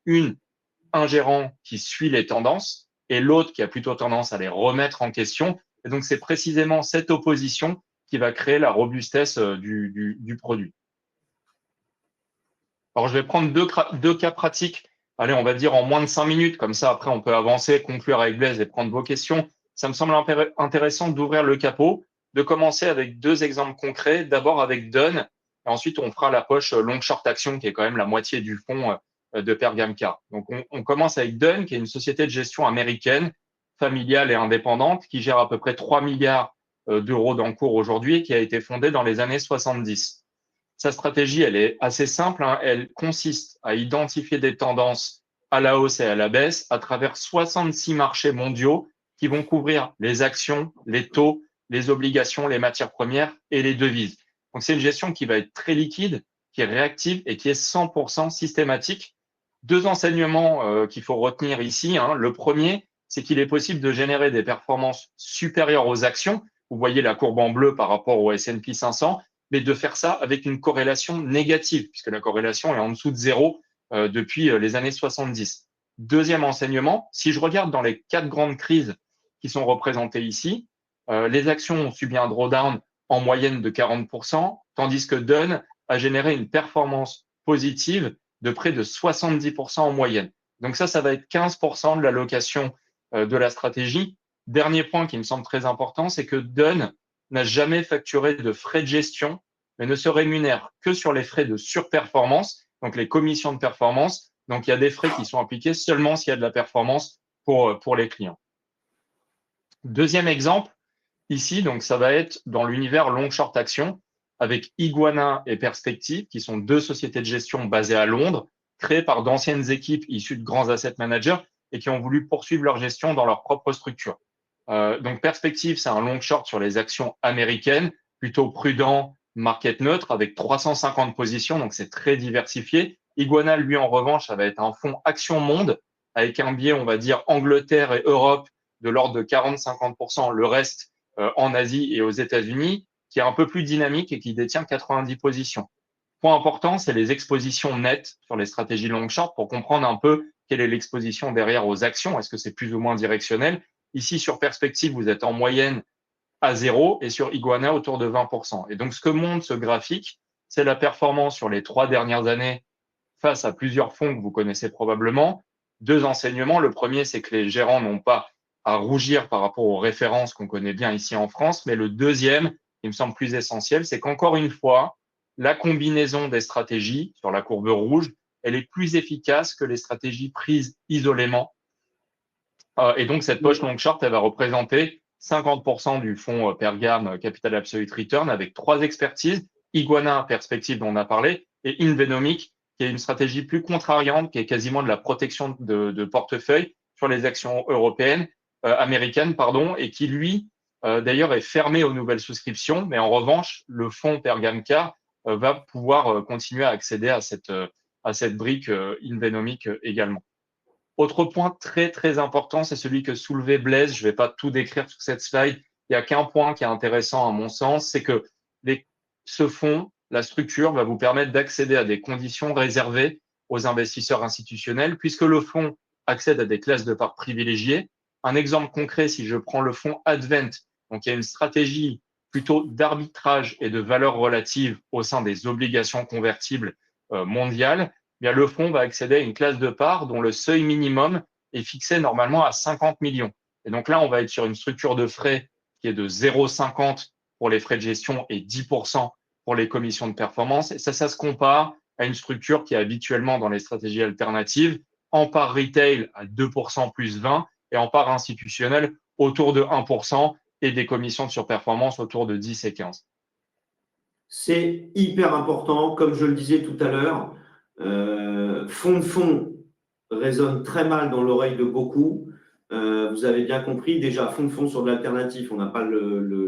S2: un gérant qui suit les tendances et l'autre qui a plutôt tendance à les remettre en question. Et donc, c'est précisément cette opposition qui va créer la robustesse du produit. Alors, je vais prendre deux cas pratiques. Allez, on va dire en moins de 5 minutes. Comme ça, après, on peut avancer, conclure avec Blaise et prendre vos questions. Ça me semble intéressant d'ouvrir le capot, de commencer avec deux exemples concrets. D'abord avec Dun, et ensuite, on fera la poche long short action, qui est quand même la moitié du fonds de Pergamcar. Donc, on commence avec Dun, qui est une société de gestion américaine familiale et indépendante qui gère à peu près 3 milliards d'euros d'encours aujourd'hui et qui a été fondée dans les années 70. Sa stratégie, elle est assez simple, hein. Elle consiste à identifier des tendances à la hausse et à la baisse à travers 66 marchés mondiaux qui vont couvrir les actions, les taux, les obligations, les matières premières et les devises. Donc, c'est une gestion qui va être très liquide, qui est réactive et qui est 100% systématique. Deux enseignements qu'il faut retenir ici, hein. Le premier, c'est qu'il est possible de générer des performances supérieures aux actions. Vous voyez la courbe en bleu par rapport au S&P 500, mais de faire ça avec une corrélation négative, puisque la corrélation est en dessous de zéro depuis les années 70. Deuxième enseignement, si je regarde dans les 4 grandes crises qui sont représentées ici, les actions ont subi un drawdown en moyenne de 40%, tandis que Dunn a généré une performance positive de près de 70% en moyenne. Donc ça va être 15% de l'allocation de la stratégie. Dernier point qui me semble très important, c'est que Dunn n'a jamais facturé de frais de gestion, mais ne se rémunère que sur les frais de surperformance, donc les commissions de performance. Donc, il y a des frais qui sont appliqués seulement s'il y a de la performance pour les clients. Deuxième exemple, ici, donc ça va être dans l'univers long short action avec Iguana et Perspective, qui sont deux sociétés de gestion basées à Londres, créées par d'anciennes équipes issues de grands asset managers et qui ont voulu poursuivre leur gestion dans leur propre structure. Donc, Perspective, c'est un long short sur les actions américaines, plutôt prudent, market neutre, avec 350 positions, donc c'est très diversifié. Iguana, lui, en revanche, ça va être un fonds action monde, avec un biais, on va dire, Angleterre et Europe de l'ordre de 40-50%, le reste en Asie et aux États-Unis, qui est un peu plus dynamique et qui détient 90 positions. Point important, c'est les expositions nettes sur les stratégies long short pour comprendre un peu quelle est l'exposition derrière aux actions. Est-ce que c'est plus ou moins directionnel? Ici, sur Perspective, vous êtes en moyenne à zéro et sur Iguana autour de 20%. Et donc, ce que montre ce graphique, c'est la performance sur les 3 dernières années face à plusieurs fonds que vous connaissez probablement. Deux enseignements. Le premier, c'est que les gérants n'ont pas à rougir par rapport aux références qu'on connaît bien ici en France. Mais le deuxième, qui me semble plus essentiel, c'est qu'encore une fois, la combinaison des stratégies sur la courbe rouge, elle est plus efficace que les stratégies prises isolément. Et donc, cette poche long short, elle va représenter 50% du fonds Pergam Capital Absolute Return avec 3 expertises, Iguana Perspective dont on a parlé et Invenomic qui est une stratégie plus contrariante, qui est quasiment de la protection de portefeuille sur les actions européennes, américaines, pardon, et qui, lui, d'ailleurs, est fermé aux nouvelles souscriptions. Mais en revanche, le fonds Pergamca va pouvoir continuer à accéder à cette brique Invenomic également. Autre point très, très important, c'est celui que soulevait Blaise. Je ne vais pas tout décrire sur cette slide. Il n'y a qu'un point qui est intéressant à mon sens, c'est que ce fonds, la structure, va vous permettre d'accéder à des conditions réservées aux investisseurs institutionnels, puisque le fonds accède à des classes de parts privilégiées. Un exemple concret, si je prends le fonds Advent, donc il y a une stratégie plutôt d'arbitrage et de valeur relative au sein des obligations convertibles mondiales, bien, le fonds va accéder à une classe de parts dont le seuil minimum est fixé normalement à 50 millions. Et donc là, on va être sur une structure de frais qui est de 0,50 pour les frais de gestion et 10% pour les commissions de performance. Et ça se compare à une structure qui est habituellement dans les stratégies alternatives en part retail à 2% plus 20 et en part institutionnelle autour de 1% et des commissions de surperformance autour de 10 et 15.
S1: C'est hyper important, comme je le disais tout à l'heure. Fonds de fonds résonne très mal dans l'oreille de beaucoup. Vous avez bien compris, déjà, fonds de fonds sur de l'alternatif, on n'a pas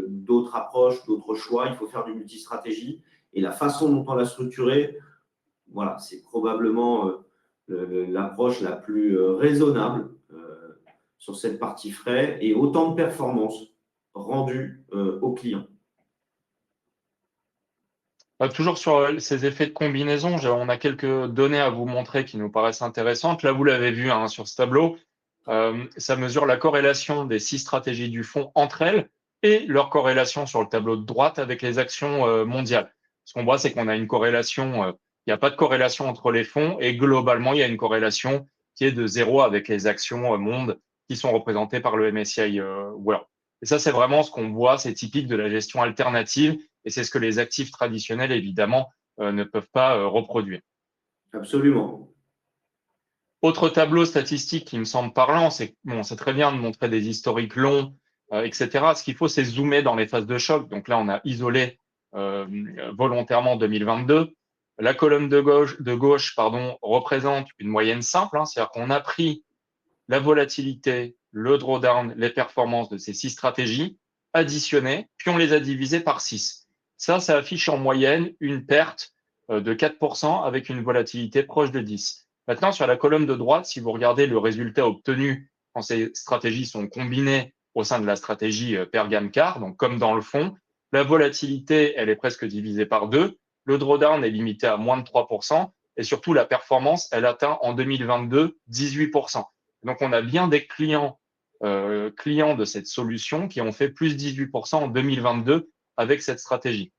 S1: d'autres approches, d'autres choix, il faut faire du multistratégie. Et la façon dont on l'a structuré, voilà, c'est probablement l'approche la plus raisonnable sur cette partie frais et autant de performances rendues aux clients.
S2: Toujours sur ces effets de combinaison, on a quelques données à vous montrer qui nous paraissent intéressantes. Là, vous l'avez vu hein, sur ce tableau, ça mesure la corrélation des 6 stratégies du fonds entre elles et leur corrélation sur le tableau de droite avec les actions mondiales. Ce qu'on voit, c'est qu'on a une corrélation, il n'y a pas de corrélation entre les fonds et globalement, il y a une corrélation qui est de 0 avec les actions monde qui sont représentées par le MSCI World. Et ça, c'est vraiment ce qu'on voit, c'est typique de la gestion alternative et c'est ce que les actifs traditionnels, évidemment, ne peuvent pas reproduire.
S1: Absolument.
S2: Autre tableau statistique qui me semble parlant, c'est que bon, c'est très bien de montrer des historiques longs, etc. Ce qu'il faut, c'est zoomer dans les phases de choc. Donc là, on a isolé volontairement 2022. La colonne de gauche pardon, représente une moyenne simple, hein, c'est-à-dire qu'on a pris la volatilité, le drawdown, les performances de ces 6 stratégies, additionnées, puis on les a divisées par 6. Ça affiche en moyenne une perte de 4% avec une volatilité proche de 10. Maintenant, sur la colonne de droite, si vous regardez le résultat obtenu quand ces stratégies sont combinées au sein de la stratégie Pergam-Car, donc comme dans le fond, la volatilité, elle est presque divisée par 2, le drawdown est limité à moins de 3%, et surtout la performance, elle atteint en 2022 18%. Donc, on a bien des clients de cette solution qui ont fait plus 18% en 2022 avec cette stratégie.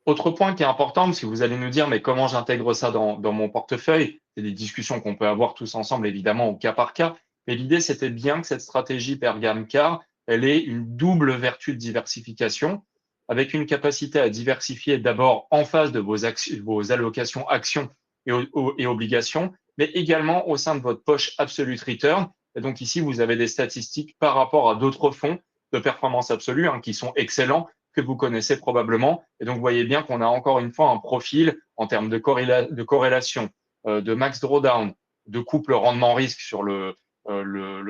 S2: Autre point qui est important, parce que vous allez nous dire, mais comment j'intègre ça dans mon portefeuille? C'est des discussions qu'on peut avoir tous ensemble, évidemment, au cas par cas. Mais l'idée, c'était bien que cette stratégie Pergam-Car, elle ait une double vertu de diversification, avec une capacité à diversifier d'abord en face de vos allocations actions et obligations, mais également au sein de votre poche Absolute Return. Et donc ici, vous avez des statistiques par rapport à d'autres fonds de performance absolue qui sont excellents, que vous connaissez probablement. Et donc, vous voyez bien qu'on a encore une fois un profil en termes de corrélation, de max drawdown, de couple rendement-risque sur le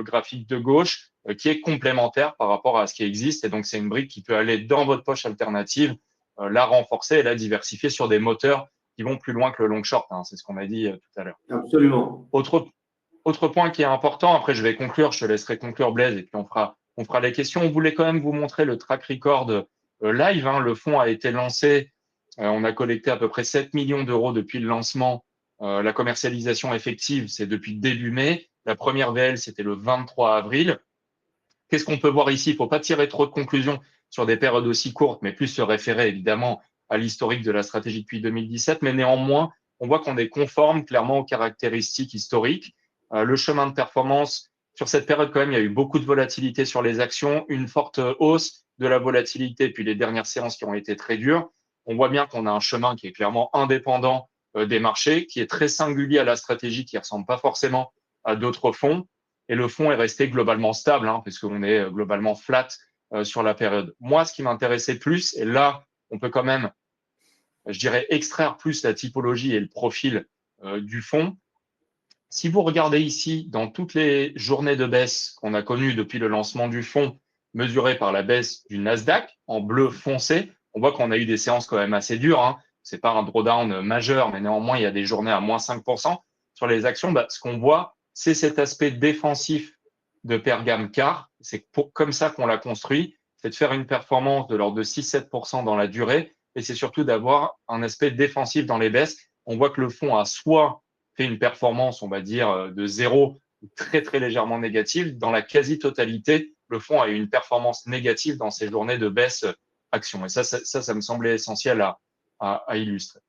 S2: graphique de gauche, qui est complémentaire par rapport à ce qui existe. Et donc, c'est une brique qui peut aller dans votre poche alternative, la renforcer et la diversifier sur des moteurs qui vont plus loin que le long short. C'est ce qu'on a dit tout à l'heure.
S1: Absolument.
S2: Autre point qui est important, après je vais conclure, je te laisserai conclure Blaise et puis on fera les questions. On voulait quand même vous montrer le track record live. Le fonds a été lancé, on a collecté à peu près 7 millions d'euros depuis le lancement. La commercialisation effective, c'est depuis début mai. La première VL, c'était le 23 avril. Qu'est-ce qu'on peut voir ici? Il ne faut pas tirer trop de conclusions sur des périodes aussi courtes, mais plus se référer évidemment à l'historique de la stratégie depuis 2017. Mais néanmoins, on voit qu'on est conforme clairement aux caractéristiques historiques. Le chemin de performance, sur cette période quand même, il y a eu beaucoup de volatilité sur les actions, une forte hausse de la volatilité, puis les dernières séances qui ont été très dures. On voit bien qu'on a un chemin qui est clairement indépendant des marchés, qui est très singulier à la stratégie, qui ne ressemble pas forcément à d'autres fonds. Et le fonds est resté globalement stable, puisqu'on est globalement flat sur la période. Moi, ce qui m'intéressait plus, et là, on peut quand même, je dirais, extraire plus la typologie et le profil du fonds. Si vous regardez ici, dans toutes les journées de baisse qu'on a connues depuis le lancement du fonds, mesurées par la baisse du Nasdaq en bleu foncé, on voit qu'on a eu des séances quand même assez dures. Ce n'est pas un drawdown majeur, mais néanmoins, il y a des journées à moins 5% sur les actions. Ce qu'on voit, c'est cet aspect défensif de Pergam-Car. C'est comme ça qu'on l'a construit. C'est de faire une performance de l'ordre de 6-7% dans la durée. Et c'est surtout d'avoir un aspect défensif dans les baisses. On voit que le fonds a soit fait une performance, on va dire, de 0 très, très légèrement négative. Dans la quasi-totalité, le fonds a eu une performance négative dans ces journées de baisse action. Et ça me semblait essentiel à illustrer.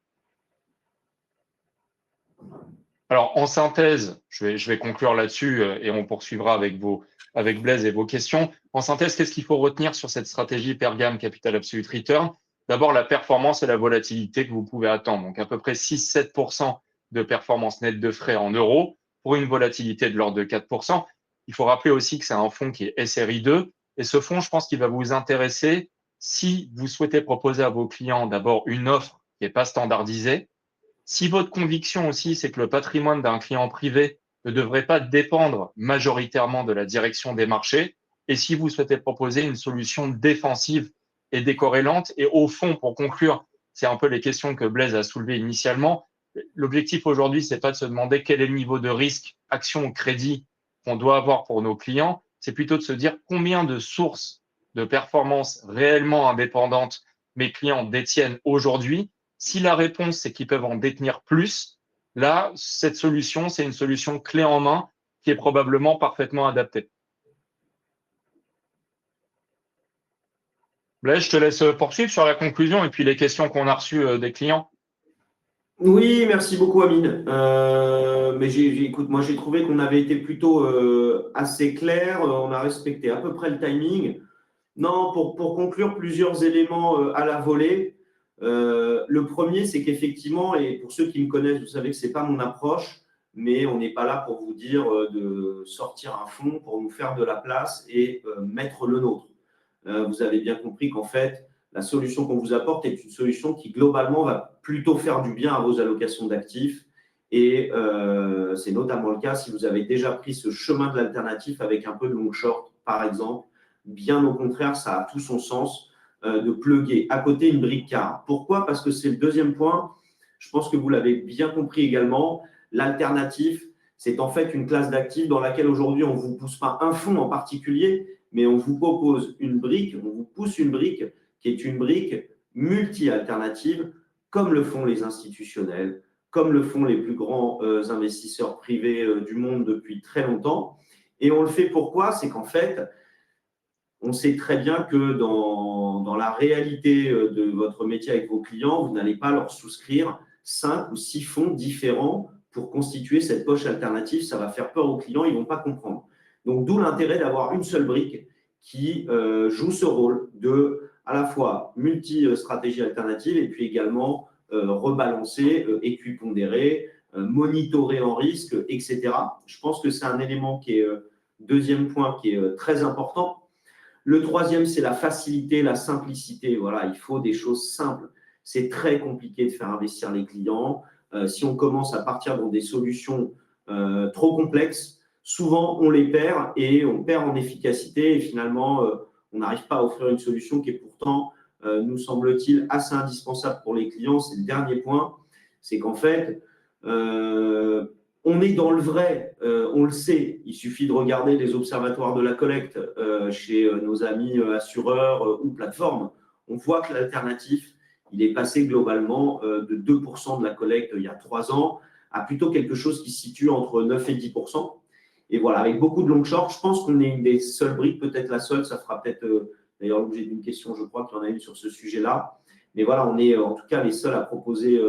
S2: Alors, en synthèse, je vais conclure là-dessus et on poursuivra avec Blaise et vos questions. En synthèse, qu'est-ce qu'il faut retenir sur cette stratégie Pergam Capital Absolute Return? D'abord, la performance et la volatilité que vous pouvez attendre. Donc, à peu près 6-7% de performance nette de frais en euros pour une volatilité de l'ordre de 4%. Il faut rappeler aussi que c'est un fonds qui est SRI 2. Et ce fonds, je pense qu'il va vous intéresser si vous souhaitez proposer à vos clients d'abord une offre qui n'est pas standardisée. Si votre conviction aussi, c'est que le patrimoine d'un client privé ne devrait pas dépendre majoritairement de la direction des marchés, et si vous souhaitez proposer une solution défensive et décorrélante, et au fond, pour conclure, c'est un peu les questions que Blaise a soulevées initialement. L'objectif aujourd'hui, c'est pas de se demander quel est le niveau de risque, action ou crédit qu'on doit avoir pour nos clients, c'est plutôt de se dire combien de sources de performance réellement indépendantes mes clients détiennent aujourd'hui. Si la réponse, c'est qu'ils peuvent en détenir plus, là, cette solution, c'est une solution clé en main qui est probablement parfaitement adaptée. Blaise, je te laisse poursuivre sur la conclusion et puis les questions qu'on a reçues des clients.
S1: Oui, merci beaucoup, Amine. Mais écoute, moi, j'ai trouvé qu'on avait été plutôt assez clair. On a respecté à peu près le timing. Non, pour conclure, plusieurs éléments à la volée. Le premier, c'est qu'effectivement, et pour ceux qui me connaissent, vous savez que ce n'est pas mon approche, mais on n'est pas là pour vous dire de sortir un fonds pour nous faire de la place et mettre le nôtre. Vous avez bien compris qu'en fait, la solution qu'on vous apporte est une solution qui, globalement, va plutôt faire du bien à vos allocations d'actifs. Et c'est notamment le cas si vous avez déjà pris ce chemin de l'alternatif avec un peu de long short, par exemple. Bien au contraire, ça a tout son sens de plugger à côté une brique car. Pourquoi? Parce que c'est le deuxième point. Je pense que vous l'avez bien compris également. L'alternatif, c'est en fait une classe d'actifs dans laquelle aujourd'hui, on ne vous pousse pas un fonds en particulier, mais on vous propose une brique, on vous pousse une brique qui est une brique multi-alternative, comme le font les institutionnels, comme le font les plus grands investisseurs privés du monde depuis très longtemps. Et on le fait pourquoi? C'est qu'en fait, on sait très bien que dans la réalité de votre métier avec vos clients, vous n'allez pas leur souscrire 5 ou 6 fonds différents pour constituer cette poche alternative. Ça va faire peur aux clients, ils ne vont pas comprendre. Donc, d'où l'intérêt d'avoir une seule brique qui joue ce rôle de à la fois multi-stratégie alternative et puis également rebalancer, équipondérer, monitorer en risque, etc. Je pense que c'est un élément qui est, deuxième point, qui est très important. Le troisième, c'est la facilité, la simplicité. Voilà, il faut des choses simples. C'est très compliqué de faire investir les clients. Si on commence à partir dans des solutions trop complexes, souvent on les perd et on perd en efficacité et finalement, on n'arrive pas à offrir une solution qui est pourtant, nous semble-t-il, assez indispensable pour les clients. C'est le dernier point. C'est qu'en fait, on est dans le vrai, on le sait. Il suffit de regarder les observatoires de la collecte chez nos amis assureurs ou plateformes. On voit que l'alternatif, il est passé globalement de 2% de la collecte il y a 3 ans à plutôt quelque chose qui se situe entre 9 et 10%. Et voilà, avec beaucoup de long short, je pense qu'on est une des seules briques, peut-être la seule, ça fera peut-être d'ailleurs l'objet d'une question, je crois qu'il y en a une sur ce sujet-là. Mais voilà, on est en tout cas les seuls à proposer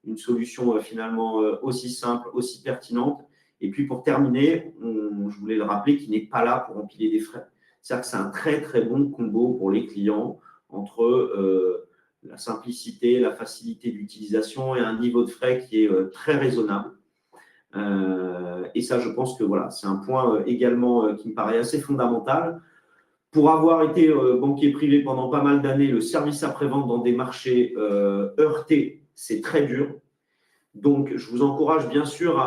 S1: une solution finalement aussi simple, aussi pertinente. Et puis pour terminer, je voulais le rappeler, qui n'est pas là pour empiler des frais. C'est-à-dire que c'est un très très bon combo pour les clients entre la simplicité, la facilité d'utilisation et un niveau de frais qui est très raisonnable. Et ça, je pense que voilà, c'est un point également qui me paraît assez fondamental. Pour avoir été banquier privé pendant pas mal d'années, le service après-vente dans des marchés heurtés, c'est très dur. Donc, je vous encourage bien sûr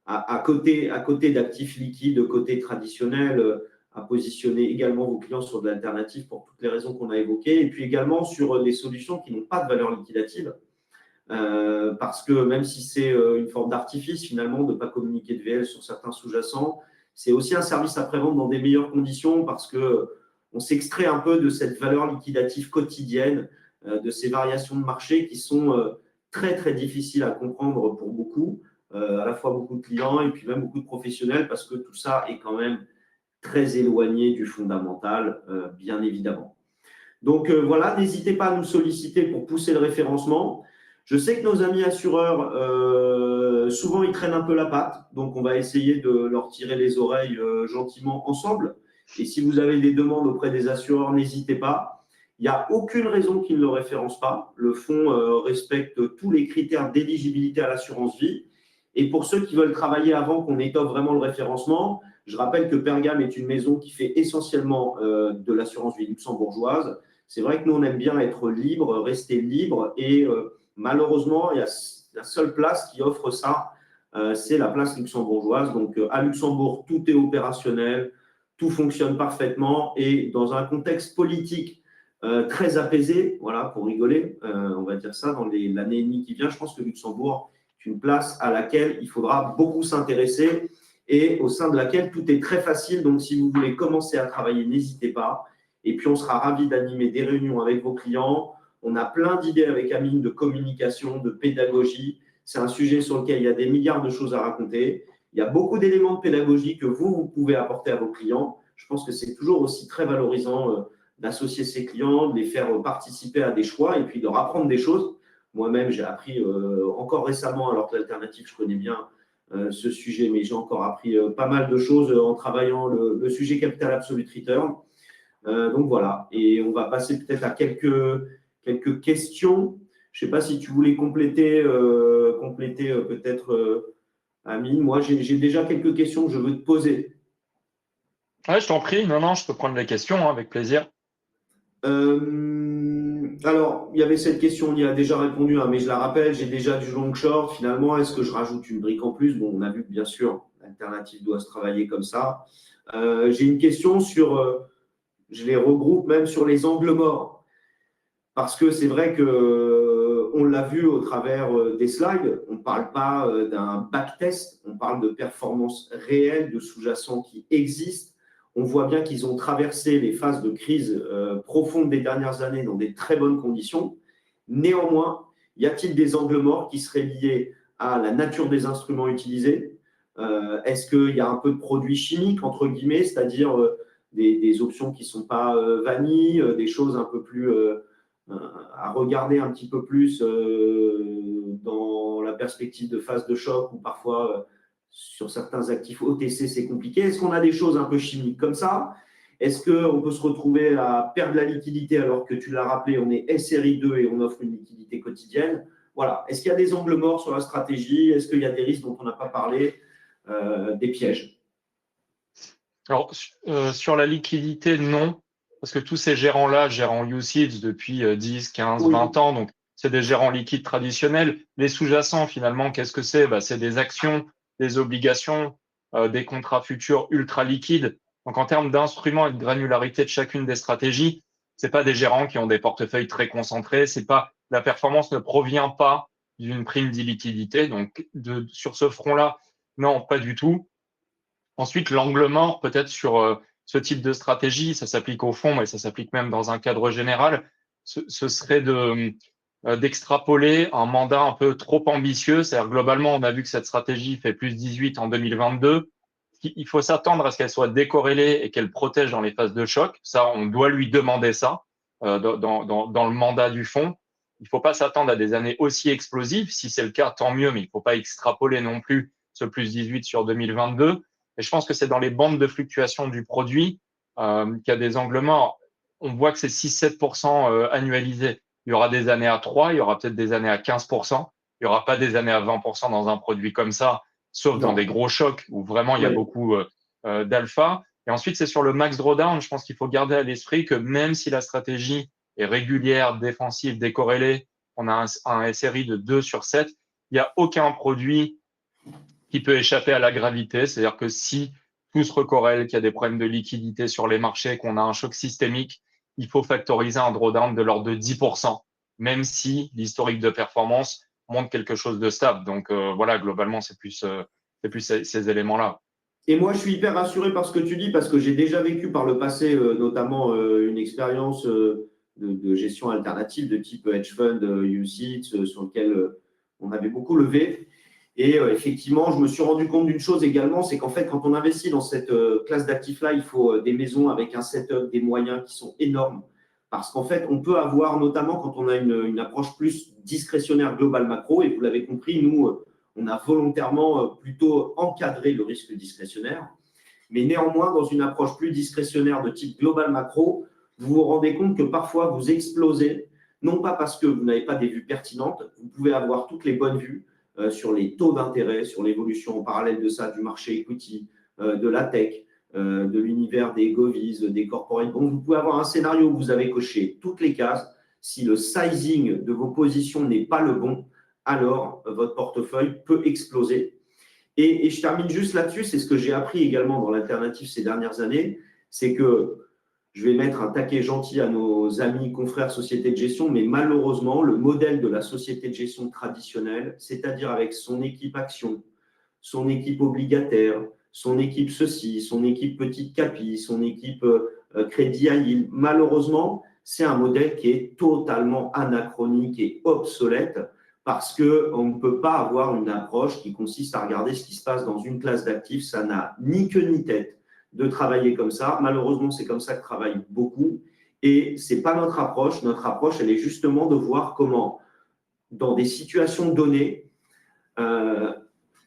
S1: à côté d'actifs liquides, côté traditionnel, à positionner également vos clients sur de l'alternative pour toutes les raisons qu'on a évoquées, et puis également sur des solutions qui n'ont pas de valeur liquidative. Parce que même si c'est une forme d'artifice, finalement, de ne pas communiquer de VL sur certains sous-jacents, c'est aussi un service après-vente dans des meilleures conditions parce qu'on s'extrait un peu de cette valeur liquidative quotidienne, de ces variations de marché qui sont très, très difficiles à comprendre pour beaucoup, à la fois beaucoup de clients et puis même beaucoup de professionnels parce que tout ça est quand même très éloigné du fondamental, bien évidemment. Donc voilà, n'hésitez pas à nous solliciter pour pousser le référencement. Je sais que nos amis assureurs, souvent, ils traînent un peu la patte. Donc, on va essayer de leur tirer les oreilles gentiment ensemble. Et si vous avez des demandes auprès des assureurs, n'hésitez pas. Il n'y a aucune raison qu'ils ne le référencent pas. Le fonds respecte tous les critères d'éligibilité à l'assurance vie. Et pour ceux qui veulent travailler avant qu'on étoffe vraiment le référencement, je rappelle que Pergam est une maison qui fait essentiellement de l'assurance vie luxembourgeoise. C'est vrai que nous, on aime bien être libre, rester libre et malheureusement, il y a la seule place qui offre ça, c'est la place luxembourgeoise. Donc, à Luxembourg, tout est opérationnel, tout fonctionne parfaitement et dans un contexte politique très apaisé, voilà, pour rigoler, on va dire ça, dans l'année et demie qui vient, je pense que Luxembourg est une place à laquelle il faudra beaucoup s'intéresser et au sein de laquelle tout est très facile. Donc, si vous voulez commencer à travailler, n'hésitez pas. Et puis, on sera ravis d'animer des réunions avec vos clients. On a plein d'idées avec Amine de communication, de pédagogie. C'est un sujet sur lequel il y a des milliards de choses à raconter. Il y a beaucoup d'éléments de pédagogie que vous pouvez apporter à vos clients. Je pense que c'est toujours aussi très valorisant d'associer ses clients, de les faire participer à des choix et puis de leur apprendre des choses. Moi-même, j'ai appris encore récemment, alors que l'alternative, je connais bien ce sujet, mais j'ai encore appris pas mal de choses en travaillant le sujet Capital Absolute Return. Donc voilà, et on va passer peut-être à quelques questions. Je ne sais pas si tu voulais compléter, peut-être, Amine. Moi, j'ai déjà quelques questions que je veux te poser.
S2: Ouais, je t'en prie. Non, non, je peux prendre les questions hein, avec plaisir.
S1: Alors, il y avait cette question, on y a déjà répondu, hein, mais je la rappelle, j'ai déjà du long short. Finalement, est-ce que je rajoute une brique en plus? Bon, on a vu que bien sûr, l'alternative doit se travailler comme ça. J'ai une question sur, je les regroupe même sur les angles morts. Parce que c'est vrai que on l'a vu au travers des slides, on ne parle pas d'un backtest, on parle de performances réelles, de sous-jacents qui existent. On voit bien qu'ils ont traversé les phases de crise profondes des dernières années dans des très bonnes conditions. Néanmoins, y a-t-il des angles morts qui seraient liés à la nature des instruments utilisés? Est-ce qu'il y a un peu de produits chimiques, entre guillemets, c'est-à-dire des options qui ne sont pas vanille, des choses un peu plus à regarder un petit peu plus dans la perspective de phase de choc ou parfois sur certains actifs OTC, c'est compliqué. Est-ce qu'on a des choses un peu chimiques comme ça? Est-ce qu'on peut se retrouver à perdre la liquidité alors que tu l'as rappelé, on est SRI 2 et on offre une liquidité quotidienne? Voilà. Est-ce qu'il y a des angles morts sur la stratégie? Est-ce qu'il y a des risques dont on n'a pas parlé? Des pièges?
S2: Alors, sur la liquidité, non, parce que tous ces gérants-là, gérants UCITS depuis 10, 15, 20
S1: Oui,
S2: ans, donc c'est des gérants liquides traditionnels. Les sous-jacents, finalement, qu'est-ce que c'est? C'est des actions, des obligations, des contrats futurs ultra liquides. Donc, en termes d'instruments et de granularité de chacune des stratégies, c'est pas des gérants qui ont des portefeuilles très concentrés. C'est pas, la performance ne provient pas d'une prime d'illiquidité. Donc, sur ce front-là, non, pas du tout. Ensuite, l'angle mort, peut-être sur ce type de stratégie, ça s'applique au fond, mais ça s'applique même dans un cadre général, ce serait d'extrapoler un mandat un peu trop ambitieux. C'est-à-dire, globalement, on a vu que cette stratégie fait plus 18 en 2022. Il faut s'attendre à ce qu'elle soit décorrélée et qu'elle protège dans les phases de choc. Ça, on doit lui demander ça dans le mandat du fonds. Il ne faut pas s'attendre à des années aussi explosives. Si c'est le cas, tant mieux, mais il ne faut pas extrapoler non plus ce plus 18 sur 2022. Et je pense que c'est dans les bandes de fluctuation du produit qu'il y a des angles morts. On voit que c'est 6-7% annualisé. Il y aura des années à 3, il y aura peut-être des années à 15%. Il n'y aura pas des années à 20% dans un produit comme ça, sauf dans des
S1: non,
S2: gros chocs où vraiment il y a
S1: oui.
S2: beaucoup d'alpha. Et ensuite, c'est sur le max drawdown. Je pense qu'il faut garder à l'esprit que même si la stratégie est régulière, défensive, décorrélée, on a un SRI de 2 sur 7, il n'y a aucun produit qui peut échapper à la gravité. C'est-à-dire que si tout se recorrèle, qu'il y a des problèmes de liquidité sur les marchés, qu'on a un choc systémique, il faut factoriser un drawdown de l'ordre de 10%, même si l'historique de performance montre quelque chose de stable. Donc voilà, globalement, c'est plus ces éléments-là.
S1: Et moi, je suis hyper rassuré par ce que tu dis, parce que j'ai déjà vécu par le passé, notamment une expérience de gestion alternative de type hedge fund, UCITS, sur lequel on avait beaucoup levé. Et effectivement, je me suis rendu compte d'une chose également, c'est qu'en fait, quand on investit dans cette classe d'actifs-là, il faut des maisons avec un setup, des moyens qui sont énormes. Parce qu'en fait, on peut avoir, notamment quand on a une approche plus discrétionnaire globale macro, et vous l'avez compris, nous, on a volontairement plutôt encadré le risque discrétionnaire. Mais néanmoins, dans une approche plus discrétionnaire de type global macro, vous vous rendez compte que parfois vous explosez, non pas parce que vous n'avez pas des vues pertinentes, vous pouvez avoir toutes les bonnes vues sur les taux d'intérêt, sur l'évolution en parallèle de ça du marché equity, de la tech, de l'univers des govies, des corporate bonds. Vous pouvez avoir un scénario où vous avez coché toutes les cases. Si le sizing de vos positions n'est pas le bon, alors votre portefeuille peut exploser. Et je termine juste là-dessus, c'est ce que j'ai appris également dans l'alternative ces dernières années, c'est que je vais mettre un taquet gentil à nos amis, confrères, sociétés de gestion, mais malheureusement, le modèle de la société de gestion traditionnelle, c'est-à-dire avec son équipe action, son équipe obligataire, son équipe ceci, son équipe petite capi, son équipe crédit à yield, malheureusement, c'est un modèle qui est totalement anachronique et obsolète parce qu'on ne peut pas avoir une approche qui consiste à regarder ce qui se passe dans une classe d'actifs. Ça n'a ni queue ni tête de travailler comme ça. Malheureusement, c'est comme ça que travaillent beaucoup. Et ce n'est pas notre approche. Notre approche, elle est justement de voir comment, dans des situations données, euh,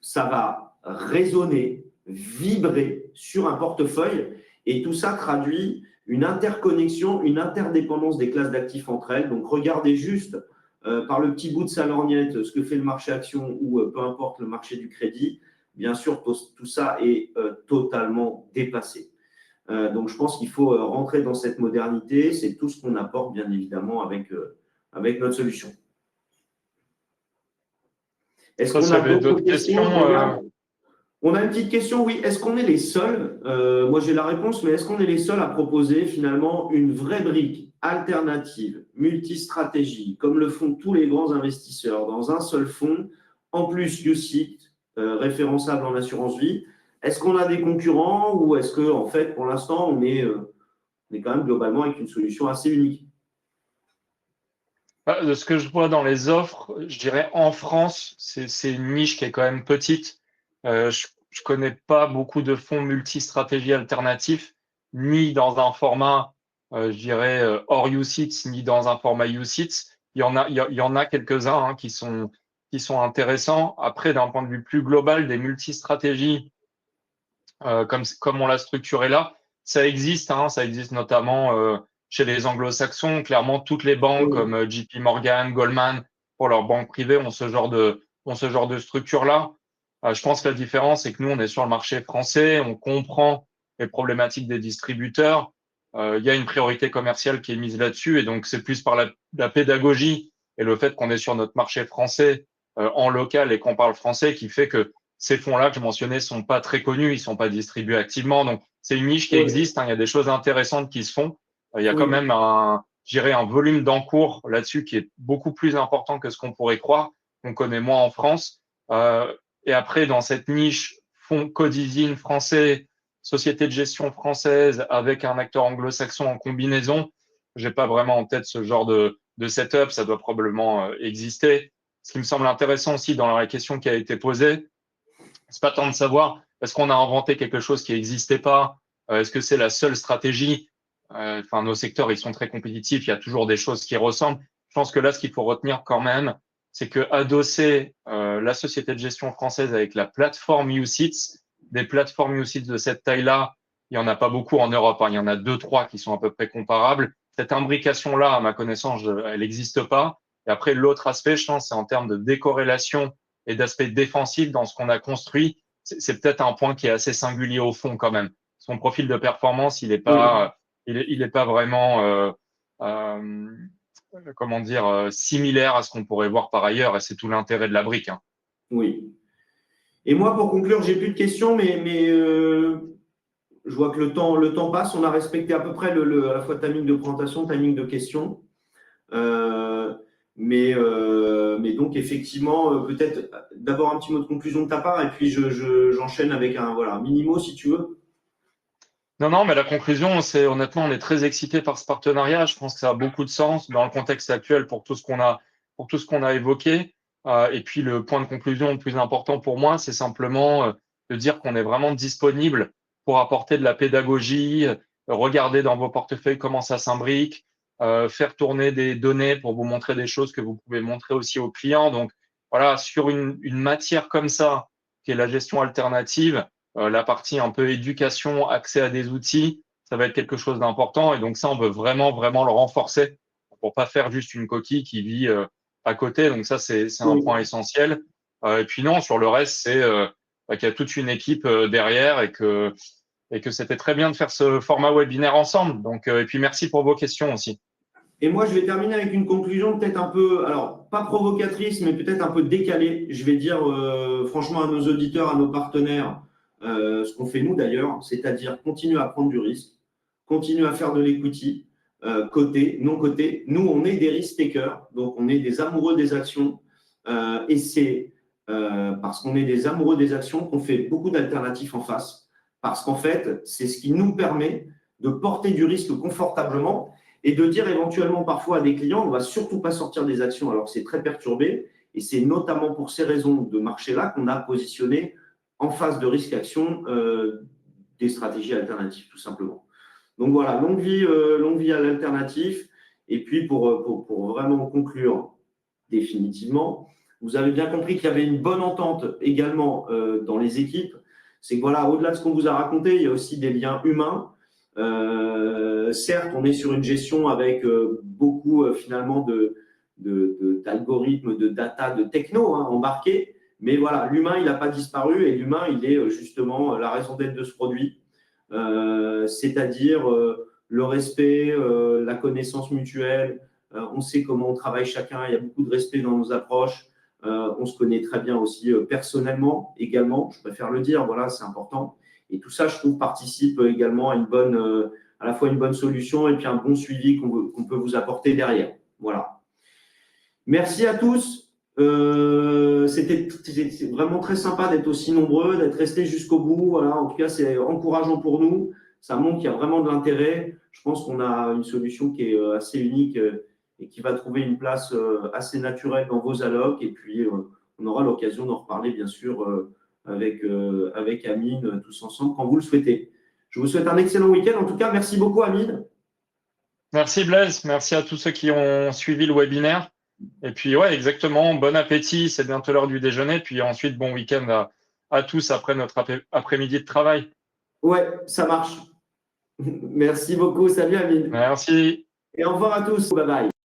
S1: ça va résonner, vibrer sur un portefeuille. Et tout ça traduit une interconnexion, une interdépendance des classes d'actifs entre elles. Donc, regardez juste par le petit bout de sa lorgnette ce que fait le marché action ou peu importe le marché du crédit, bien sûr, tout ça est totalement dépassé. Donc, je pense qu'il faut rentrer dans cette modernité. C'est tout ce qu'on apporte, bien évidemment, avec notre solution. Est-ce qu'on
S2: S'il y
S1: a
S2: avait
S1: d'autres
S2: d'autres questions.
S1: questions? Je regarde. On a une petite question, oui. Est-ce qu'on est les seuls, moi j'ai la réponse, mais est-ce qu'on est les seuls à proposer finalement une vraie brique alternative, multistratégie, comme le font tous les grands investisseurs, dans un seul fonds, en plus UCITS, référençable en assurance vie? Est-ce qu'on a des concurrents ou est-ce que, en fait, pour l'instant, on est quand même globalement avec une solution assez unique?
S2: De ce que je vois dans les offres, je dirais en France, c'est une niche qui est quand même petite. Je connais pas beaucoup de fonds multi-stratégies alternatifs, ni dans un format, je dirais, hors UCITS, ni dans un format UCITS. Il y en a quelques-uns hein, qui sont intéressants. Après, d'un point de vue plus global, des multi-stratégies, comme on l'a structuré là, ça existe, hein, ça existe notamment chez les anglo-saxons. Clairement, toutes les banques
S1: Oui,
S2: comme JP Morgan, Goldman, pour leurs banques privées, ont ce genre de structure-là. Je pense que la différence, c'est que nous, on est sur le marché français, on comprend les problématiques des distributeurs. Il y a une priorité commerciale qui est mise là-dessus, et donc c'est plus par la pédagogie et le fait qu'on est sur notre marché français en local et qu'on parle français qui fait que ces fonds-là que je mentionnais sont pas très connus, ils sont pas distribués activement. Donc, c'est une niche qui
S1: oui,
S2: existe, hein. Il y a des choses intéressantes qui se font. Il y a quand
S1: oui,
S2: même je dirais, un volume d'encours là-dessus qui est beaucoup plus important que ce qu'on pourrait croire, qu'on connaît moins en France. Et après, dans cette niche, fonds codivine français, société de gestion française avec un acteur anglo-saxon en combinaison, j'ai pas vraiment en tête ce genre de setup. Ça doit probablement exister. Ce qui me semble intéressant aussi dans la question qui a été posée, c'est pas tant de savoir est-ce qu'on a inventé quelque chose qui n'existait pas, est-ce que c'est la seule stratégie. Enfin, nos secteurs ils sont très compétitifs, il y a toujours des choses qui ressemblent. Je pense que là, ce qu'il faut retenir quand même, c'est que adosser la société de gestion française avec la plateforme UCITS, des plateformes UCITS de cette taille-là, il y en a pas beaucoup en Europe, hein. Il y en a deux, trois qui sont à peu près comparables. Cette imbrication-là, à ma connaissance, elle n'existe pas. Et après, l'autre aspect, je pense, c'est en termes de décorrélation et d'aspect défensif dans ce qu'on a construit, c'est peut-être un point qui est assez singulier au fond quand même. Son profil de performance,
S1: oui,
S2: il est pas vraiment, euh, comment dire, similaire à ce qu'on pourrait voir par ailleurs, et c'est tout l'intérêt de la brique, hein.
S1: oui. Et moi, pour conclure, j'ai plus de questions, mais je vois que le temps passe. On a respecté à peu près à la fois timing de présentation, timing de questions. Euh, mais donc, effectivement, peut-être d'abord un petit mot de conclusion de ta part et puis j'enchaîne avec un voilà, minimo si tu veux.
S2: Non, non, mais la conclusion, c'est honnêtement, on est très excité par ce partenariat. Je pense que ça a beaucoup de sens dans le contexte actuel pour tout ce qu'on a évoqué. Et puis le point de conclusion le plus important pour moi, c'est simplement de dire qu'on est vraiment disponible pour apporter de la pédagogie, regarder dans vos portefeuilles comment ça s'imbrique, faire tourner des données pour vous montrer des choses que vous pouvez montrer aussi aux clients. Donc voilà, sur une matière comme ça, qui est la gestion alternative, la partie un peu éducation, accès à des outils, ça va être quelque chose d'important. Et donc ça, on veut vraiment, vraiment le renforcer pour pas faire juste une coquille qui vit à côté. Donc ça, c'est un point
S1: Oui.
S2: essentiel. Et puis non, sur le reste, c'est qu'il y a toute une équipe derrière et que c'était très bien de faire ce format webinaire ensemble. Donc, et puis merci pour vos questions aussi.
S1: Et moi, je vais terminer avec une conclusion peut-être un peu, alors pas provocatrice, mais peut-être un peu décalée. Je vais dire franchement à nos auditeurs, à nos partenaires, ce qu'on fait nous d'ailleurs, c'est-à-dire continuer à prendre du risque, continuer à faire de l'equity, coté, non coté. Nous, on est des risk takers, donc on est des amoureux des actions. Et c'est parce qu'on est des amoureux des actions qu'on fait beaucoup d'alternatifs en face. Parce qu'en fait, c'est ce qui nous permet de porter du risque confortablement et de dire éventuellement parfois à des clients, on ne va surtout pas sortir des actions alors que c'est très perturbé. Et c'est notamment pour ces raisons de marché-là qu'on a positionné en phase de risque-action des stratégies alternatives, tout simplement. Donc voilà, longue vie à l'alternatif. Et puis pour vraiment conclure définitivement, vous avez bien compris qu'il y avait une bonne entente également dans les équipes. C'est que voilà, au-delà de ce qu'on vous a raconté, il y a aussi des liens humains. Certes, on est sur une gestion avec beaucoup finalement d'algorithmes, de data, de techno embarqués. Mais voilà, l'humain, il n'a pas disparu et l'humain, il est justement la raison d'être de ce produit. C'est-à-dire le respect, la connaissance mutuelle. On sait comment on travaille chacun. Il y a beaucoup de respect dans nos approches. On se connaît très bien aussi personnellement également. Je préfère le dire. Voilà, c'est important. Et tout ça, je trouve, participe également à à la fois une bonne solution et puis un bon suivi qu'on peut vous apporter derrière. Voilà. Merci à tous. C'était vraiment très sympa d'être aussi nombreux, d'être restés jusqu'au bout. Voilà. En tout cas, c'est encourageant pour nous. Ça montre qu'il y a vraiment de l'intérêt. Je pense qu'on a une solution qui est assez unique et qui va trouver une place assez naturelle dans vos allocs. Et puis, on aura l'occasion d'en reparler, bien sûr, avec Amine, tous ensemble, quand vous le souhaitez. Je vous souhaite un excellent week-end. En tout cas, merci beaucoup, Amine.
S2: Merci Blaise, merci à tous ceux qui ont suivi le webinaire. Et puis, ouais, exactement, bon appétit, c'est bientôt l'heure du déjeuner. Puis ensuite, bon week-end à tous après notre après-midi de travail.
S1: Ouais, ça marche. Merci beaucoup. Salut, Amine.
S2: Merci.
S1: Et au revoir à tous. Bye bye.